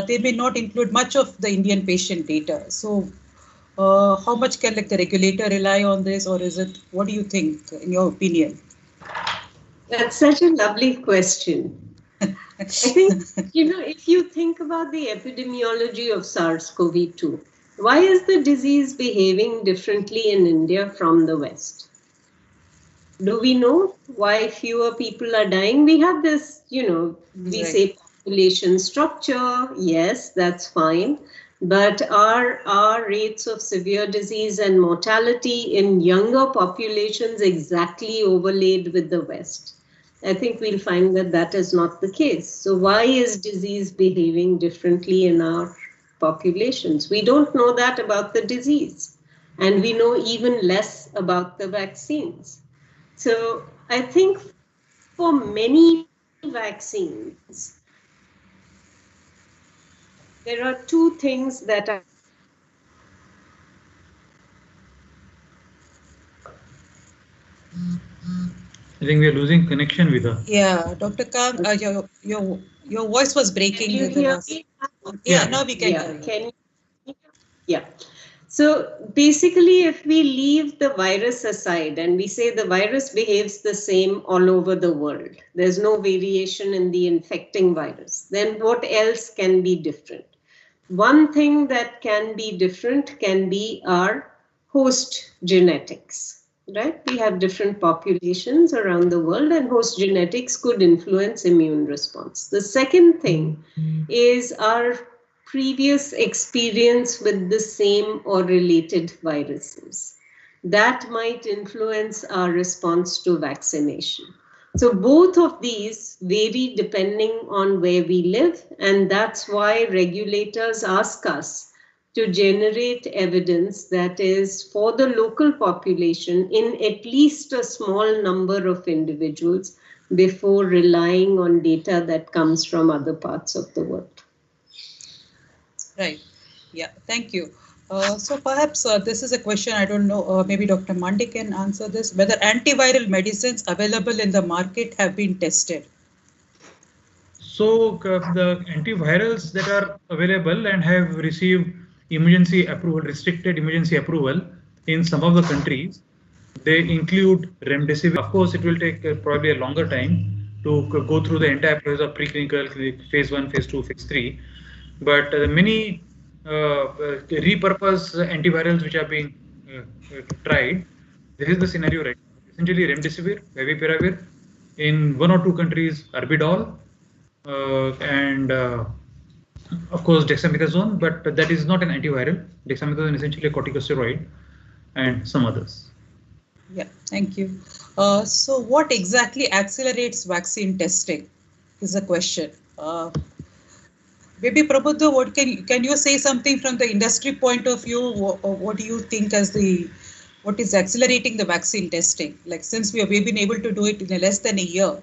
[SPEAKER 1] they may not include much of the Indian patient data. So how much can the regulator rely on this, or is it, what do you think, in your opinion?
[SPEAKER 3] That's such a lovely question. I think, if you think about the epidemiology of SARS-CoV-2, why is the disease behaving differently in India from the West? Do we know why fewer people are dying? We have this, we say population structure. Yes, that's fine. But are our rates of severe disease and mortality in younger populations exactly overlaid with the West? I think we'll find that that is not the case. So why is disease behaving differently in our populations? We don't know that about the disease. And we know even less about the vaccines. So I think for many vaccines, there are two things that are
[SPEAKER 2] I think we are losing connection with her.
[SPEAKER 1] Yeah, Dr. Kang, your voice was breaking.
[SPEAKER 3] Can you hear me?
[SPEAKER 1] Yeah, now we can hear you.
[SPEAKER 3] Yeah. So basically, if we leave the virus aside and we say the virus behaves the same all over the world, there's no variation in the infecting virus, then what else can be different? One thing that can be different can be our host genetics. Right? We have different populations around the world, and host genetics could influence immune response. The second thing is our previous experience with the same or related viruses. That might influence our response to vaccination. So both of these vary depending on where we live, and that's why regulators ask us to generate evidence that is for the local population in at least a small number of individuals before relying on data that comes from other parts of the world.
[SPEAKER 1] Right. Yeah, thank you. So perhaps this is a question, I don't know, maybe Dr. Mandi can answer this, whether antiviral medicines available in the market have been tested.
[SPEAKER 2] So the antivirals that are available and have received emergency approval, restricted emergency approval in some of the countries, They include remdesivir. Of course, it will take probably a longer time to go through the entire process of preclinical, phase 1, phase 2, phase 3. But many repurposed antivirals which are being tried. This is the scenario right now. Essentially, remdesivir, favipiravir, in 1 or 2 countries, Arbidol, and of course dexamethasone, but that is not an antiviral. Dexamethasone is essentially a corticosteroid, and some others.
[SPEAKER 1] Yeah, thank you. So what exactly accelerates vaccine testing is the question. Maybe Prabodha, what can you say something from the industry point of view? What do you think as what is accelerating the vaccine testing? Like, since we've been able to do it in less than a year,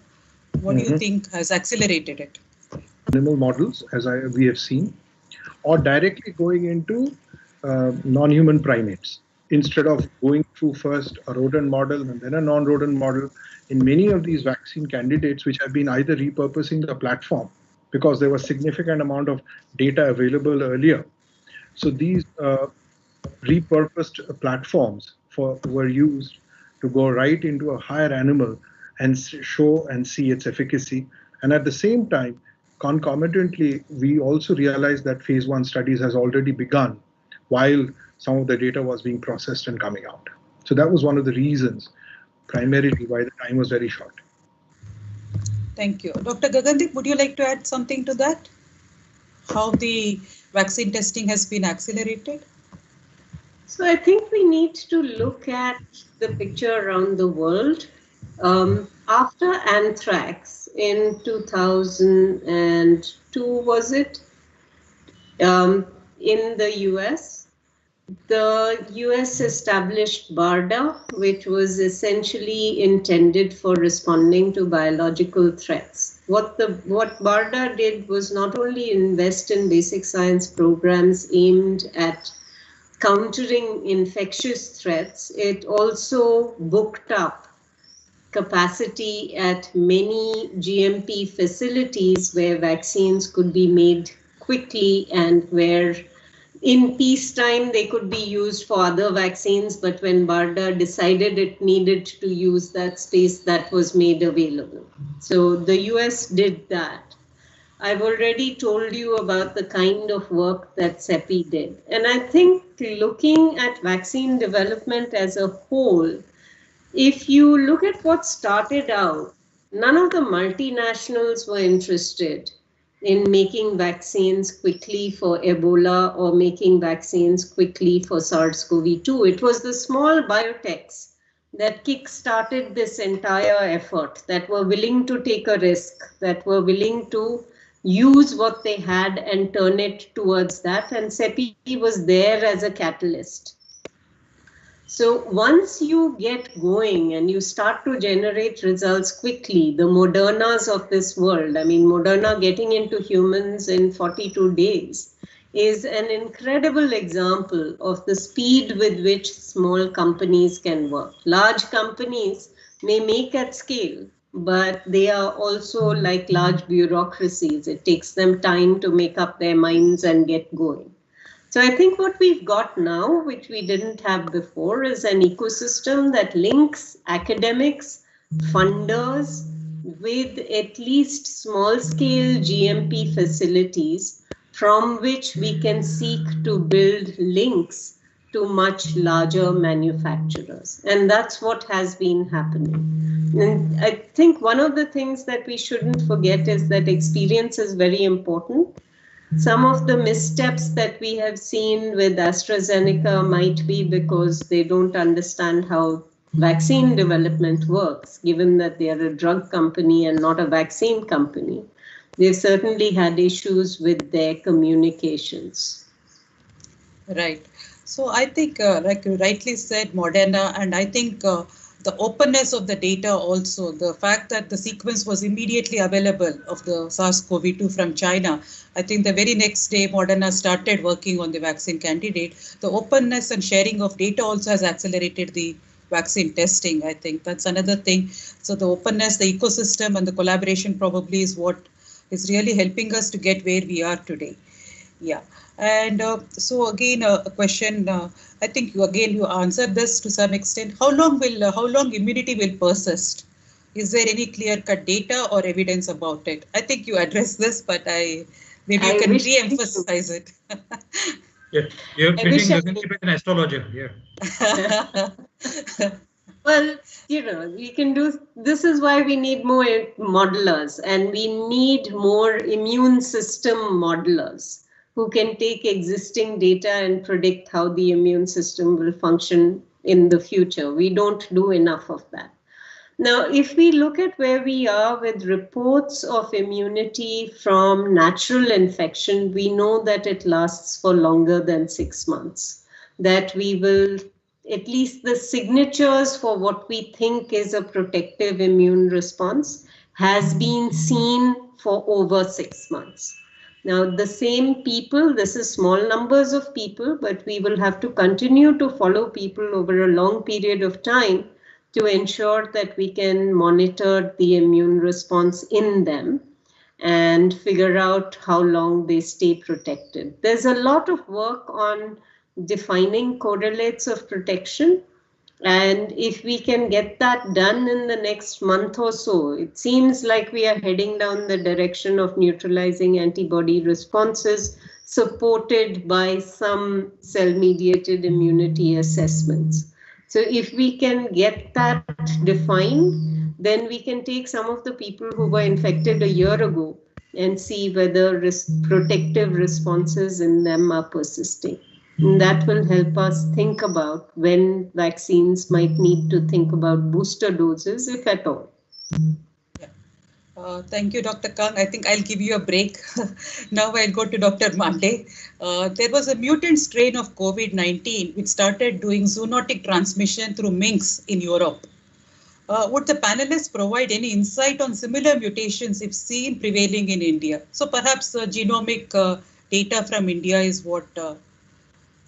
[SPEAKER 1] what do you think has accelerated it?
[SPEAKER 4] Animal models, as we have seen, or directly going into non-human primates. Instead of going through first a rodent model and then a non-rodent model, in many of these vaccine candidates which have been either repurposing the platform because there was significant amount of data available earlier. So these repurposed platforms were used to go right into a higher animal and show and see its efficacy. And at the same time, concomitantly, we also realized that phase 1 studies has already begun while some of the data was being processed and coming out. So that was one of the reasons, primarily, why the time was very short.
[SPEAKER 1] Thank you. Dr. Gagandeep, would you like to add something to that? How the vaccine testing has been accelerated?
[SPEAKER 3] So I think we need to look at the picture around the world. After anthrax in 2002, was it? In the US, the US established BARDA, which was essentially intended for responding to biological threats. What BARDA did was not only invest in basic science programs aimed at countering infectious threats, it also booked up capacity at many GMP facilities where vaccines could be made quickly and where in peacetime they could be used for other vaccines, but when BARDA decided it needed to use that space, that was made available. So the US did that. I've already told you about the kind of work that CEPI did. And I think looking at vaccine development as a whole, if you look at what started out, none of the multinationals were interested in making vaccines quickly for Ebola or making vaccines quickly for SARS-CoV-2. It was the small biotechs that kick-started this entire effort, that were willing to take a risk, that were willing to use what they had and turn it towards that. And CEPI was there as a catalyst. So once you get going and you start to generate results quickly, the Modernas of this world, I mean, Moderna getting into humans in 42 days is an incredible example of the speed with which small companies can work. Large companies may make at scale, but they are also like large bureaucracies. It takes them time to make up their minds and get going. So I think what we've got now, which we didn't have before, is an ecosystem that links academics, funders, with at least small-scale GMP facilities from which we can seek to build links to much larger manufacturers. And that's what has been happening. And I think one of the things that we shouldn't forget is that experience is very important. Some of the missteps that we have seen with AstraZeneca might be because they don't understand how vaccine development works, given that they are a drug company and not a vaccine company. They've certainly had issues with their communications.
[SPEAKER 1] Right. So I think, like you rightly said, Moderna, and I think the openness of the data also, the fact that the sequence was immediately available of the SARS-CoV-2 from China. I think the very next day, Moderna started working on the vaccine candidate. The openness and sharing of data also has accelerated the vaccine testing. I think that's another thing. So the openness, the ecosystem and the collaboration probably is what is really helping us to get where we are today. Yeah, and so again a question. I think you answered this to some extent. How long immunity will persist? Is there any clear-cut data or evidence about it? I think you addressed this, but I maybe you
[SPEAKER 3] I
[SPEAKER 1] can
[SPEAKER 3] wish I
[SPEAKER 1] re-emphasize it.
[SPEAKER 2] Yeah, you're
[SPEAKER 3] I wish
[SPEAKER 2] treating
[SPEAKER 3] I
[SPEAKER 2] Gagandeep as an astrologer. Yeah.
[SPEAKER 3] Well, we can do, this is why we need more modelers, and we need more immune system modelers who can take existing data and predict how the immune system will function in the future. We don't do enough of that. Now, if we look at where we are with reports of immunity from natural infection, we know that it lasts for longer than 6 months. That we will, at least the signatures for what we think is a protective immune response has been seen for over 6 months. Now, the same people, this is small numbers of people, but we will have to continue to follow people over a long period of time to ensure that we can monitor the immune response in them and figure out how long they stay protected. There's a lot of work on defining correlates of protection. And if we can get that done in the next month or so, it seems like we are heading down the direction of neutralizing antibody responses supported by some cell-mediated immunity assessments. So if we can get that defined, then we can take some of the people who were infected a year ago and see whether protective responses in them are persisting. And that will help us think about when vaccines might need to think about booster doses, if at all.
[SPEAKER 1] Yeah. Thank you, Dr. Kang. I think I'll give you a break. Now I'll go to Dr. Mande. There was a mutant strain of COVID-19 which started doing zoonotic transmission through minks in Europe. Would the panelists provide any insight on similar mutations if seen prevailing in India? So perhaps genomic data from India is what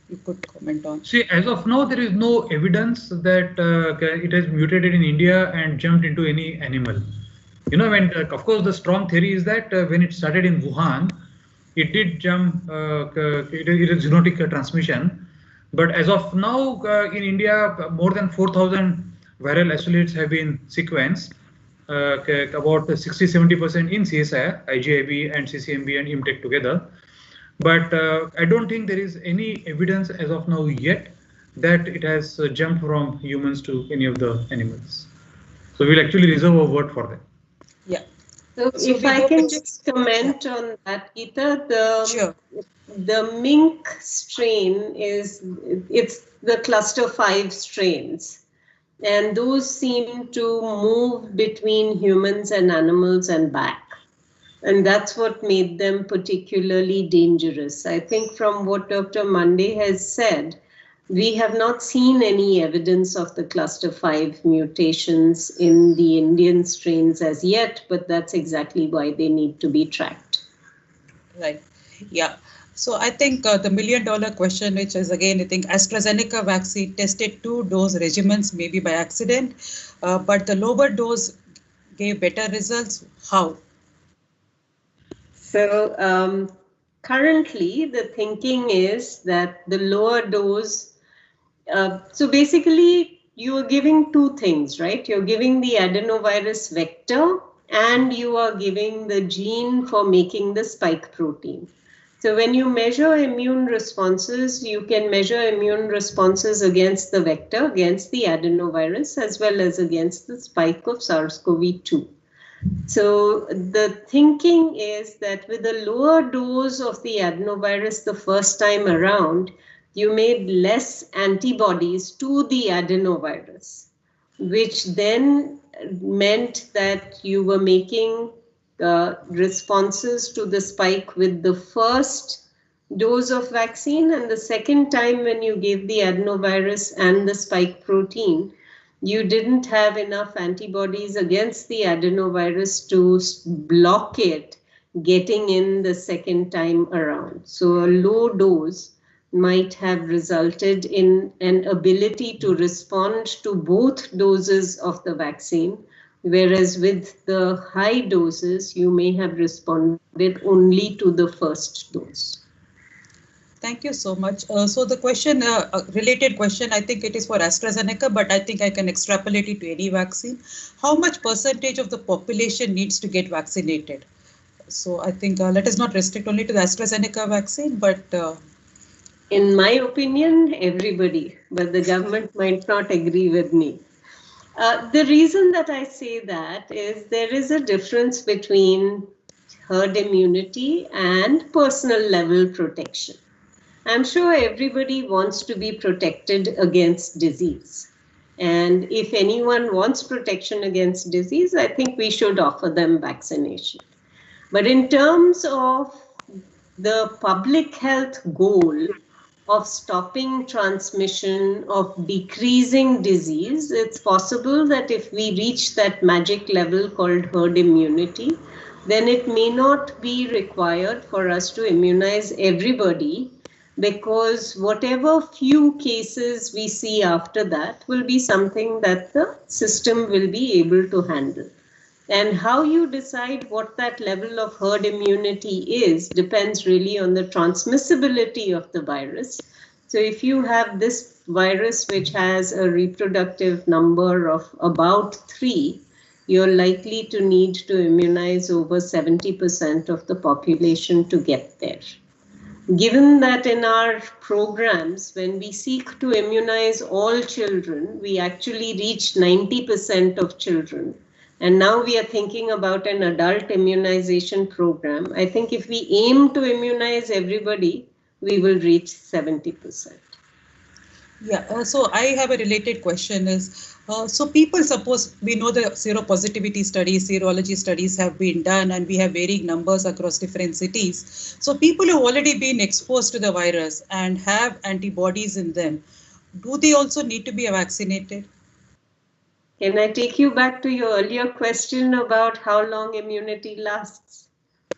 [SPEAKER 1] you could comment on.
[SPEAKER 2] See, as of now, there is no evidence that it has mutated in India and jumped into any animal. When of course the strong theory is that when it started in Wuhan, it did jump. It is zoonotic transmission, but as of now in India, more than 4,000 viral isolates have been sequenced. About 60-70% in CSIR, IGIB and CCMB and IMTech together. But I don't think there is any evidence as of now yet that it has jumped from humans to any of the animals. So we'll actually reserve a word for that.
[SPEAKER 1] Yeah.
[SPEAKER 3] So if I can just comment on that, Geeta, the mink strain it's the cluster 5 strains. And those seem to move between humans and animals and back. And that's what made them particularly dangerous. I think from what Dr. Mande has said, we have not seen any evidence of the cluster 5 mutations in the Indian strains as yet, but that's exactly why they need to be tracked.
[SPEAKER 1] Right. Yeah. So I think the million-dollar question, which is again, I think AstraZeneca vaccine tested 2-dose regimens, maybe by accident, but the lower dose gave better results. How?
[SPEAKER 3] So currently, the thinking is that the lower dose, so basically, you are giving two things, right? You're giving the adenovirus vector and you are giving the gene for making the spike protein. So when you measure immune responses, you can measure immune responses against the vector, against the adenovirus, as well as against the spike of SARS-CoV-2. So the thinking is that with a lower dose of the adenovirus the first time around, you made less antibodies to the adenovirus, which then meant that you were making responses to the spike with the first dose of vaccine, and the second time when you gave the adenovirus and the spike protein, you didn't have enough antibodies against the adenovirus to block it getting in the second time around. So a low dose might have resulted in an ability to respond to both doses of the vaccine, whereas with the high doses, you may have responded only to the first dose.
[SPEAKER 1] Thank you so much. So the question, related question, I think it is for AstraZeneca, but I think I can extrapolate it to any vaccine. How much percentage of the population needs to get vaccinated? So I think let us not restrict only to the AstraZeneca vaccine, but
[SPEAKER 3] In my opinion, everybody, but the government might not agree with me. The reason that I say that is there is a difference between herd immunity and personal level protection. I'm sure everybody wants to be protected against disease. And if anyone wants protection against disease, I think we should offer them vaccination. But in terms of the public health goal of stopping transmission, of decreasing disease, it's possible that if we reach that magic level called herd immunity, then it may not be required for us to immunize everybody, because whatever few cases we see after that will be something that the system will be able to handle. And how you decide what that level of herd immunity is depends really on the transmissibility of the virus. So if you have this virus which has a reproductive number of about 3, you're likely to need to immunize over 70% of the population to get there. Given that in our programs, when we seek to immunize all children, we actually reach 90% of children. And now we are thinking about an adult immunization program. I think if we aim to immunize everybody, we will reach 70%.
[SPEAKER 1] yeah, so I have a related question is, so people, suppose we know the seropositivity studies, serology studies have been done and we have varying numbers across different cities. So people who have already been exposed to the virus and have antibodies in them, do they also need to be vaccinated?
[SPEAKER 3] Can I take you back to your earlier question about how long immunity lasts?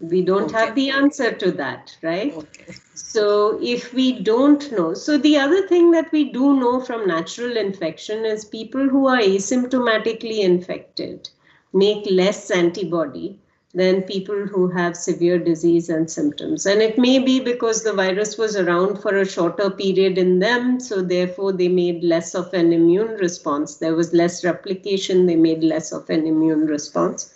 [SPEAKER 3] We don't have the answer to that, right?
[SPEAKER 1] Okay.
[SPEAKER 3] So if we don't know, so the other thing that we do know from natural infection is people who are asymptomatically infected make less antibody than people who have severe disease and symptoms. And it may be because the virus was around for a shorter period in them, so therefore they made less of an immune response. There was less replication, they made less of an immune response.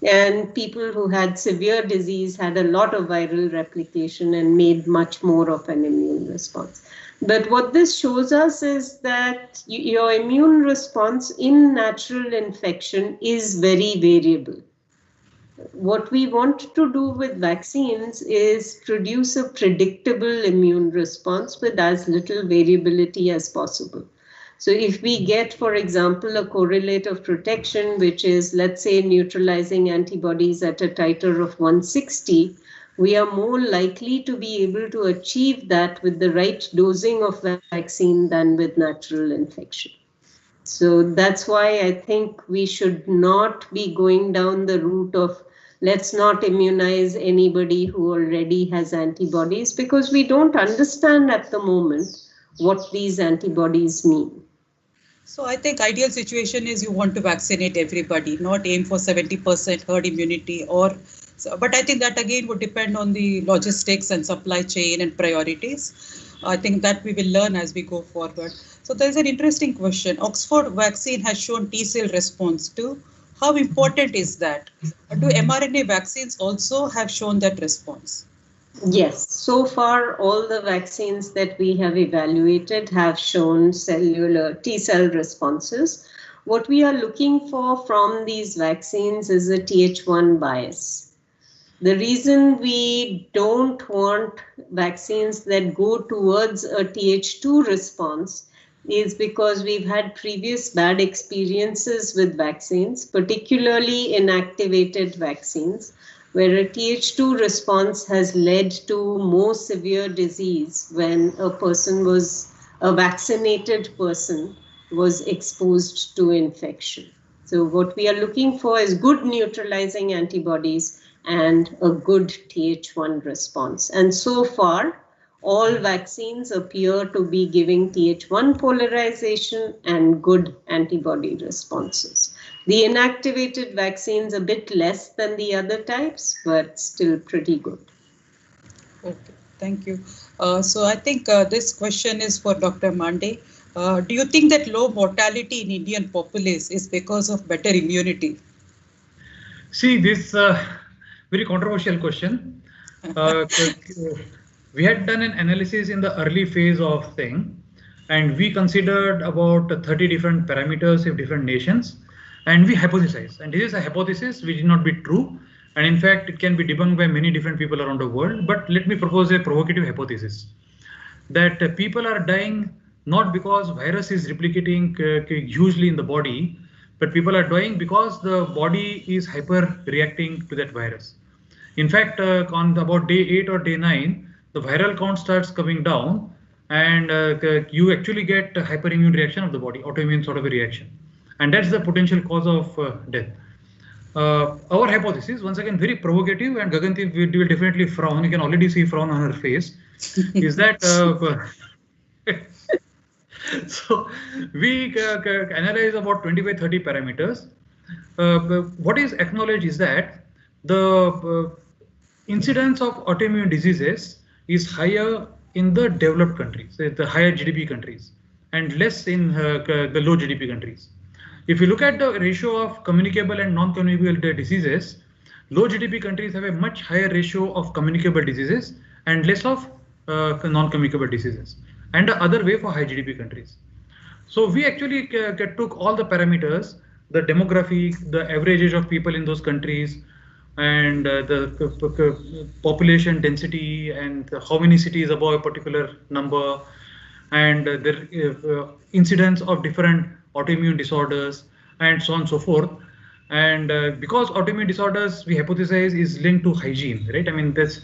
[SPEAKER 3] And people who had severe disease had a lot of viral replication and made much more of an immune response. But what this shows us is that your immune response in natural infection is very variable. What we want to do with vaccines is produce a predictable immune response with as little variability as possible. So if we get, for example, a correlate of protection, which is, let's say, neutralizing antibodies at a titer of 160, we are more likely to be able to achieve that with the right dosing of vaccine than with natural infection. So that's why I think we should not be going down the route of let's not immunize anybody who already has antibodies, because we don't understand at the moment what these antibodies mean.
[SPEAKER 1] So I think ideal situation is you want to vaccinate everybody, not aim for 70% herd immunity but I think that again would depend on the logistics and supply chain and priorities. I think that we will learn as we go forward. So there's an interesting question. Oxford vaccine has shown T cell response too. How important is that? Do mRNA vaccines also have shown that response?
[SPEAKER 3] Yes, so far all the vaccines that we have evaluated have shown cellular T cell responses. What we are looking for from these vaccines is a Th1 bias. The reason we don't want vaccines that go towards a Th2 response is because we've had previous bad experiences with vaccines, particularly inactivated vaccines, where a Th2 response has led to more severe disease when a vaccinated person was exposed to infection. So what we are looking for is good neutralizing antibodies and a good Th1 response. And so far, all vaccines appear to be giving Th1 polarization and good antibody responses. The inactivated vaccines a bit less than the other types, but still pretty good.
[SPEAKER 1] Okay. Thank you. So I think this question is for Dr. Mande. Do you think that low mortality in Indian populace is because of better immunity?
[SPEAKER 2] See, this very controversial question. We had done an analysis in the early phase of thing, and we considered about 30 different parameters of different nations, and we hypothesized. And this is a hypothesis which is not be true, and in fact, it can be debunked by many different people around the world. But let me propose a provocative hypothesis that people are dying not because virus is replicating hugely in the body, but people are dying because the body is hyper reacting to that virus. In fact, on about day 8 or day 9, the viral count starts coming down, and you actually get a hyperimmune reaction of the body, autoimmune sort of a reaction. And that's the potential cause of death. Our hypothesis, once again, very provocative, and Gaganti will definitely frown. You can already see frown on her face. Is that so we analyze about 20 by 30 parameters. What is acknowledged is that the incidence of autoimmune diseases is higher in the developed countries, the higher GDP countries, and less in the low GDP countries. If you look at the ratio of communicable and non-communicable diseases, low GDP countries have a much higher ratio of communicable diseases and less of non-communicable diseases, and the other way for high GDP countries. So we actually took all the parameters, the demography, the average age of people in those countries, and the population density, and how many cities above a particular number, and the incidence of different autoimmune disorders, and so on and so forth. And because autoimmune disorders, we hypothesize, is linked to hygiene, right? I mean, that's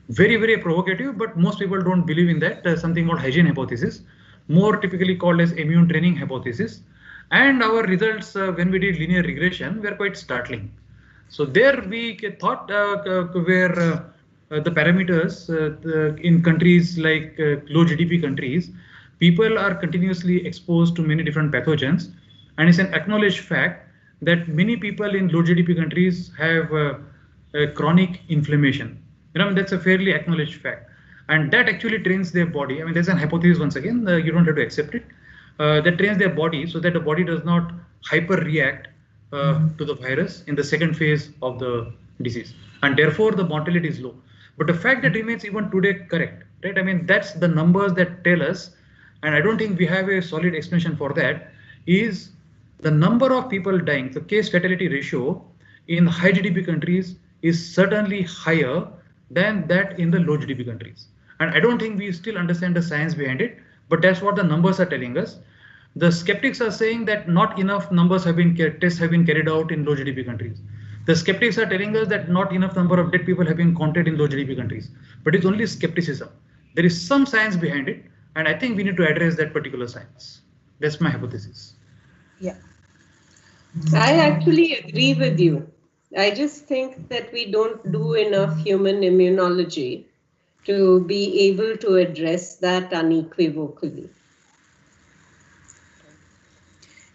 [SPEAKER 2] very, very provocative, but most people don't believe in that. Something called hygiene hypothesis, more typically called as immune training hypothesis. And our results, when we did linear regression, were quite startling. So there we thought where the parameters in countries like low GDP countries, people are continuously exposed to many different pathogens, and it's an acknowledged fact that many people in low GDP countries have chronic inflammation. You know, that's a fairly acknowledged fact, and that actually trains their body. I mean, there's an hypothesis once again. You don't have to accept it. That trains their body so that the body does not hyper react to the virus in the second phase of the disease, and therefore the mortality is low. But the fact that remains even today correct, right? I mean, that's the numbers that tell us, and I don't think we have a solid explanation for that, is the number of people dying. The case fatality ratio in high GDP countries is certainly higher than that in the low GDP countries. And I don't think we still understand the science behind it, but that's what the numbers are telling us. The skeptics are saying that not enough numbers have been tests have been carried out in low GDP countries. The skeptics are telling us that not enough number of dead people have been counted in low GDP countries. But it's only skepticism. There is some science behind it, and I think we need to address that particular science. That's my hypothesis.
[SPEAKER 1] Yeah.
[SPEAKER 3] I actually agree with you. I just think that we don't do enough human immunology to be able to address that unequivocally.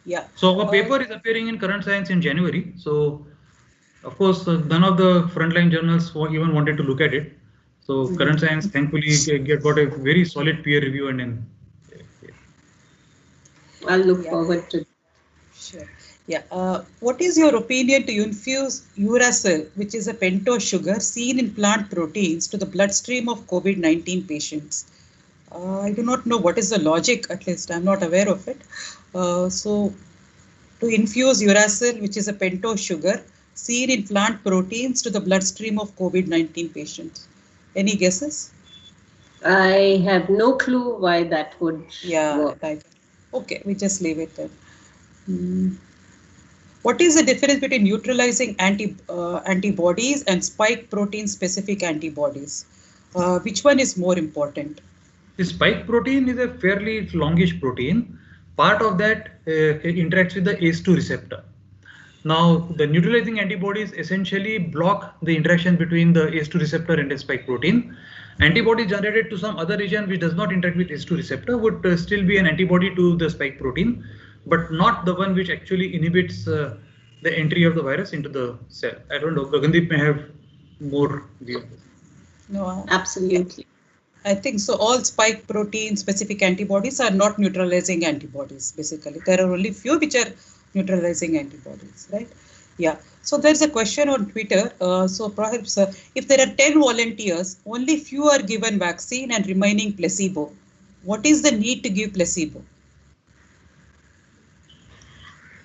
[SPEAKER 1] Yeah.
[SPEAKER 2] So our paper is appearing in Current Science in January. So of course, none of the frontline journals even wanted to look at it. So Current Science, thankfully, got a very solid peer review, and then
[SPEAKER 3] I'll look forward to it.
[SPEAKER 1] Sure. Yeah. What is your opinion to infuse uracil, which is a pentose sugar seen in plant proteins, to the bloodstream of COVID-19 patients? I do not know what is the logic, at least I'm not aware of it. So to infuse uracil, which is a pentose sugar seen in plant proteins, to the bloodstream of COVID-19 patients. Any guesses?
[SPEAKER 3] I have no clue why that would work.
[SPEAKER 1] Right. Okay, we just leave it then. What is the difference between neutralizing antibodies and spike protein specific antibodies? Which one is more important?
[SPEAKER 2] The spike protein is a fairly longish protein. Part of that interacts with the ACE2 receptor. Now, the neutralizing antibodies essentially block the interaction between the ACE2 receptor and the spike protein. Antibody generated to some other region which does not interact with ACE2 receptor would still be an antibody to the spike protein, but not the one which actually inhibits the entry of the virus into the cell. I don't know, Gagandeep may have more view.
[SPEAKER 3] No, absolutely.
[SPEAKER 1] I think so. All spike protein specific antibodies are not neutralizing antibodies, basically. There are only few which are neutralizing antibodies, right? Yeah. So there's a question on Twitter. So perhaps if there are 10 volunteers, only few are given vaccine and remaining placebo. What is the need to give placebo?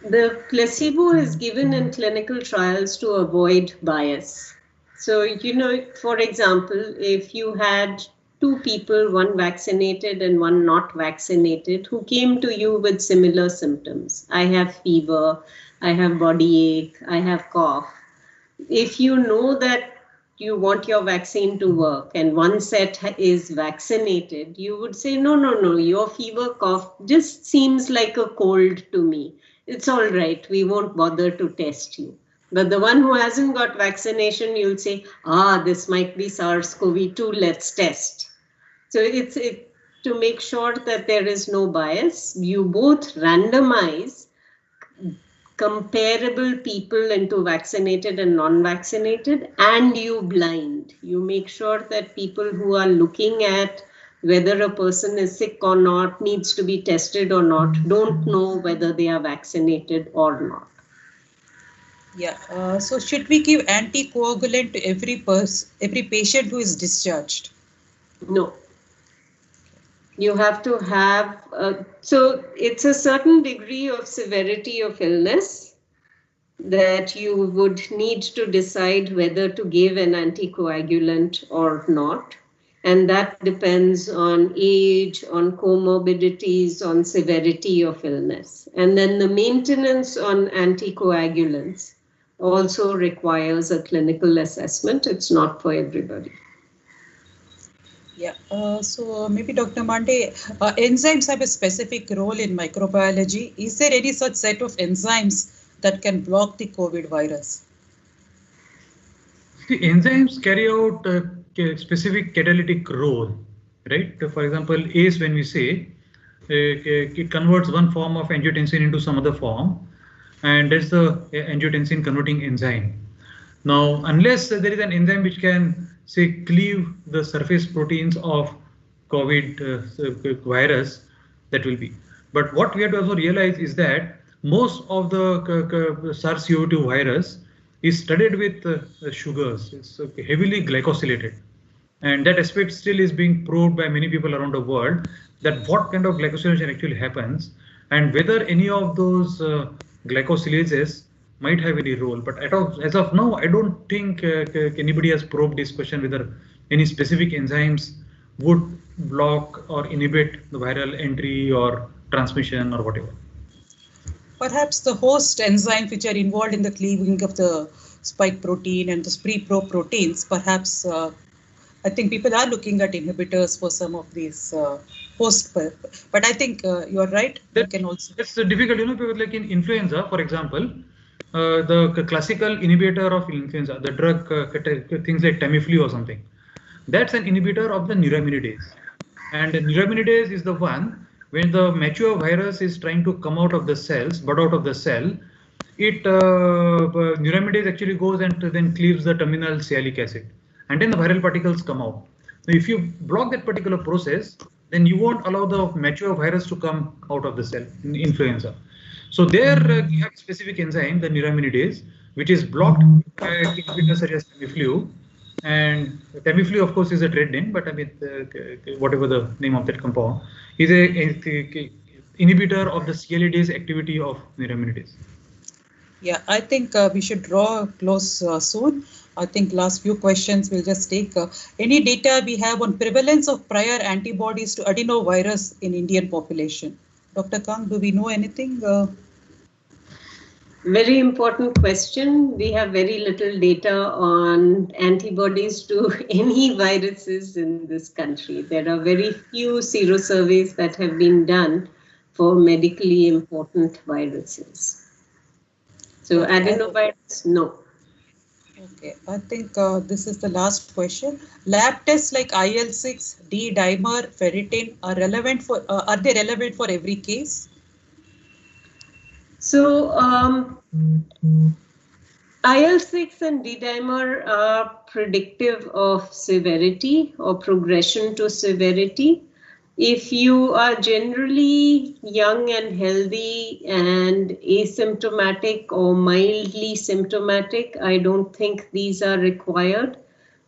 [SPEAKER 3] The placebo is given in clinical trials to avoid bias. So, for example, if you had two people, one vaccinated and one not vaccinated, who came to you with similar symptoms. I have fever, I have body ache, I have cough. If you know that you want your vaccine to work and one set is vaccinated, you would say, no, your fever cough just seems like a cold to me. It's all right, we won't bother to test you. But the one who hasn't got vaccination, you'll say, this might be SARS-CoV-2, let's test. So it's to make sure that there is no bias. You both randomize comparable people into vaccinated and non-vaccinated, and you blind. You make sure that people who are looking at whether a person is sick or not, needs to be tested or not, don't know whether they are vaccinated or not.
[SPEAKER 1] Yeah. So should we give anticoagulant to every patient who is discharged?
[SPEAKER 3] No. You have to have, so it's a certain degree of severity of illness that you would need to decide whether to give an anticoagulant or not. And that depends on age, on comorbidities, on severity of illness. And then the maintenance on anticoagulants also requires a clinical assessment. It's not for everybody.
[SPEAKER 1] Yeah, so maybe Dr. Mande, enzymes have a specific role in microbiology. Is there any such set of enzymes that can block the COVID virus?
[SPEAKER 2] The enzymes carry out a specific catalytic role, right? For example, ACE, when we say, it converts one form of angiotensin into some other form, and that's the angiotensin converting enzyme. Now, unless there is an enzyme which can, say, cleave the surface proteins of COVID virus, that will be. But what we have to also realize is that most of the SARS-CoV-2 virus is studied with sugars. It's heavily glycosylated. And that aspect still is being probed by many people around the world, that what kind of glycosylation actually happens and whether any of those glycosylases might have any role. But as of now, I don't think anybody has probed this question whether any specific enzymes would block or inhibit the viral entry or transmission or whatever.
[SPEAKER 1] Perhaps the host enzymes which are involved in the cleaving of the spike protein and the pre-pro proteins, perhaps I think people are looking at inhibitors for some of these host, but I think you're right.
[SPEAKER 2] It's difficult, because like in influenza, for example, the classical inhibitor of influenza, the drug, things like Tamiflu or something, that's an inhibitor of the neuraminidase. And neuraminidase is the one when the mature virus is trying to come out of the cells, but out of the cell, neuraminidase actually goes and then cleaves the terminal sialic acid, and then the viral particles come out. Now, if you block that particular process, then you won't allow the mature virus to come out of the cell in influenza. So there you have a specific enzyme, the neuraminidase, which is blocked by inhibitors such as Tamiflu. And Tamiflu, of course, is a trade name, but I mean, whatever the name of that compound, is a inhibitor of the sialidase activity of neuraminidase.
[SPEAKER 1] Yeah, I think we should draw close soon. I think last few questions we'll just take. Any data we have on prevalence of prior antibodies to adenovirus in Indian population? Dr. Kang, do we know anything?
[SPEAKER 3] Very important question. We have very little data on antibodies to any viruses in this country. There are very few serosurveys that have been done for medically important viruses. So adenovirus, no.
[SPEAKER 1] Okay, I think this is the last question. Lab tests like IL-6, D-dimer, ferritin are relevant for. Are they relevant for every case?
[SPEAKER 3] So IL-6 and D-dimer are predictive of severity or progression to severity. If you are generally young and healthy and asymptomatic or mildly symptomatic, I don't think these are required.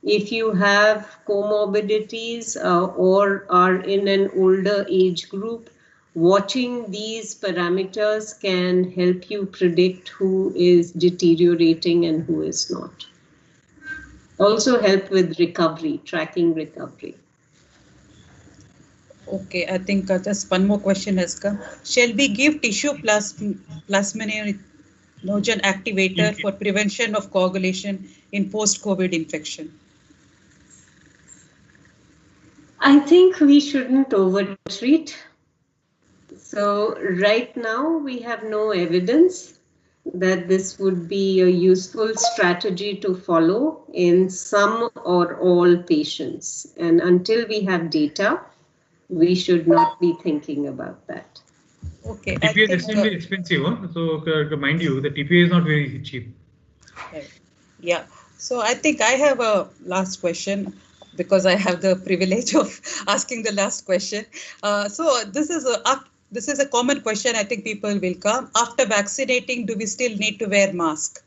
[SPEAKER 3] If you have comorbidities or are in an older age group, watching these parameters can help you predict who is deteriorating and who is not. Also help with recovery, tracking recovery.
[SPEAKER 1] Okay, I think just one more question has come. Shall we give tissue plasminogen activator for prevention of coagulation in post-COVID infection?
[SPEAKER 3] I think we shouldn't overtreat. So right now we have no evidence that this would be a useful strategy to follow in some or all patients. And until we have data, we should not be thinking about that.
[SPEAKER 1] Okay,
[SPEAKER 2] TPA is extremely expensive, so mind you, the TPA is not very cheap.
[SPEAKER 1] Right. Yeah. So I think I have a last question because I have the privilege of asking the last question. So this is a common question. I think people will come after vaccinating. Do we still need to wear mask?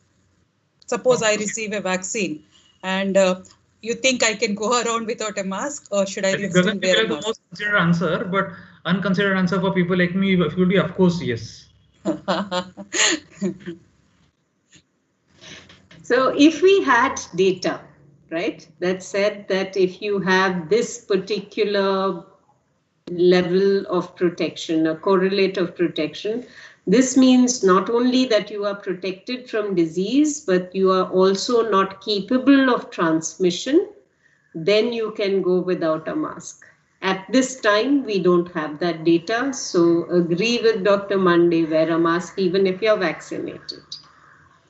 [SPEAKER 1] Suppose I receive a vaccine, and you think I can go around without a mask, or should I still wear a mask?
[SPEAKER 2] The most considered answer, but unconsidered answer for people like me would be, of course, yes.
[SPEAKER 3] So if we had data, right, that said that if you have this particular level of protection, a correlate of protection, this means not only that you are protected from disease, but you are also not capable of transmission, then you can go without a mask. At this time, we don't have that data. So agree with Dr. Monday, wear a mask even if you're vaccinated.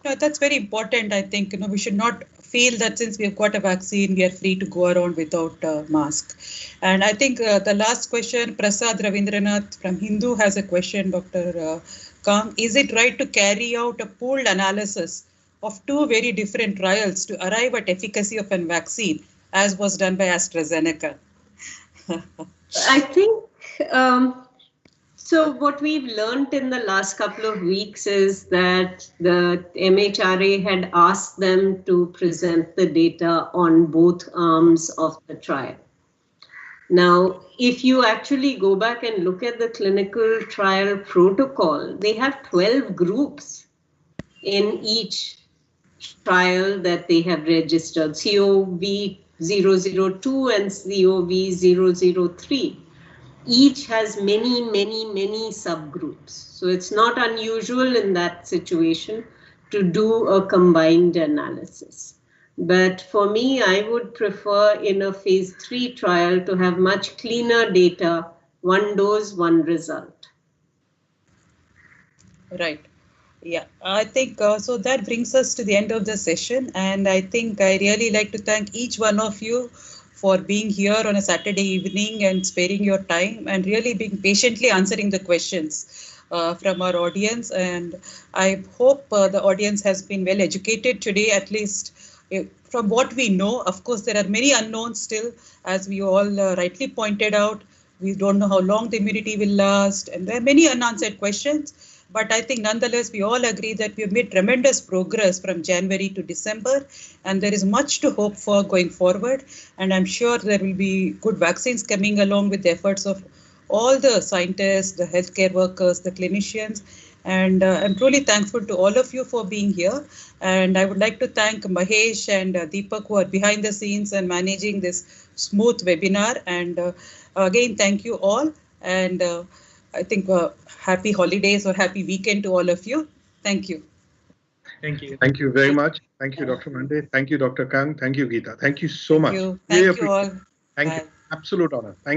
[SPEAKER 1] Yeah, that's very important. I think we should not feel that since we have got a vaccine, we are free to go around without a mask. And I think the last question, Prasad Ravindranath from Hindu has a question, Dr. Kang. Is it right to carry out a pooled analysis of two very different trials to arrive at efficacy of a vaccine, as was done by AstraZeneca?
[SPEAKER 3] I think so. What we've learned in the last couple of weeks is that the MHRA had asked them to present the data on both arms of the trial. Now, if you actually go back and look at the clinical trial protocol, they have 12 groups in each trial that they have registered, COV002 and COV003. Each has many, many, many subgroups. So it's not unusual in that situation to do a combined analysis. But for me, I would prefer in a phase 3 trial to have much cleaner data, one dose, one result.
[SPEAKER 1] Right. Yeah, I think so that brings us to the end of the session. And I think I really like to thank each one of you for being here on a Saturday evening and sparing your time and really being patiently answering the questions from our audience. And I hope the audience has been well educated today, at least from what we know. Of course, there are many unknowns still, as we all rightly pointed out. We don't know how long the immunity will last, and there are many unanswered questions. But I think nonetheless, we all agree that we've made tremendous progress from January to December, and there is much to hope for going forward. And I'm sure there will be good vaccines coming along with the efforts of all the scientists, the healthcare workers, the clinicians. And I'm truly thankful to all of you for being here. And I would like to thank Mahesh and Deepak, who are behind the scenes and managing this smooth webinar. And again, thank you all. And I think happy holidays or happy weekend to all of you. Thank you.
[SPEAKER 2] Thank you.
[SPEAKER 4] Thank you very much. Thank you, Dr. Monday. Thank you, Dr. Kang. Thank you, Geeta. Thank you so much.
[SPEAKER 1] Thank you all.
[SPEAKER 4] Thank you. Absolute honor. Thank you.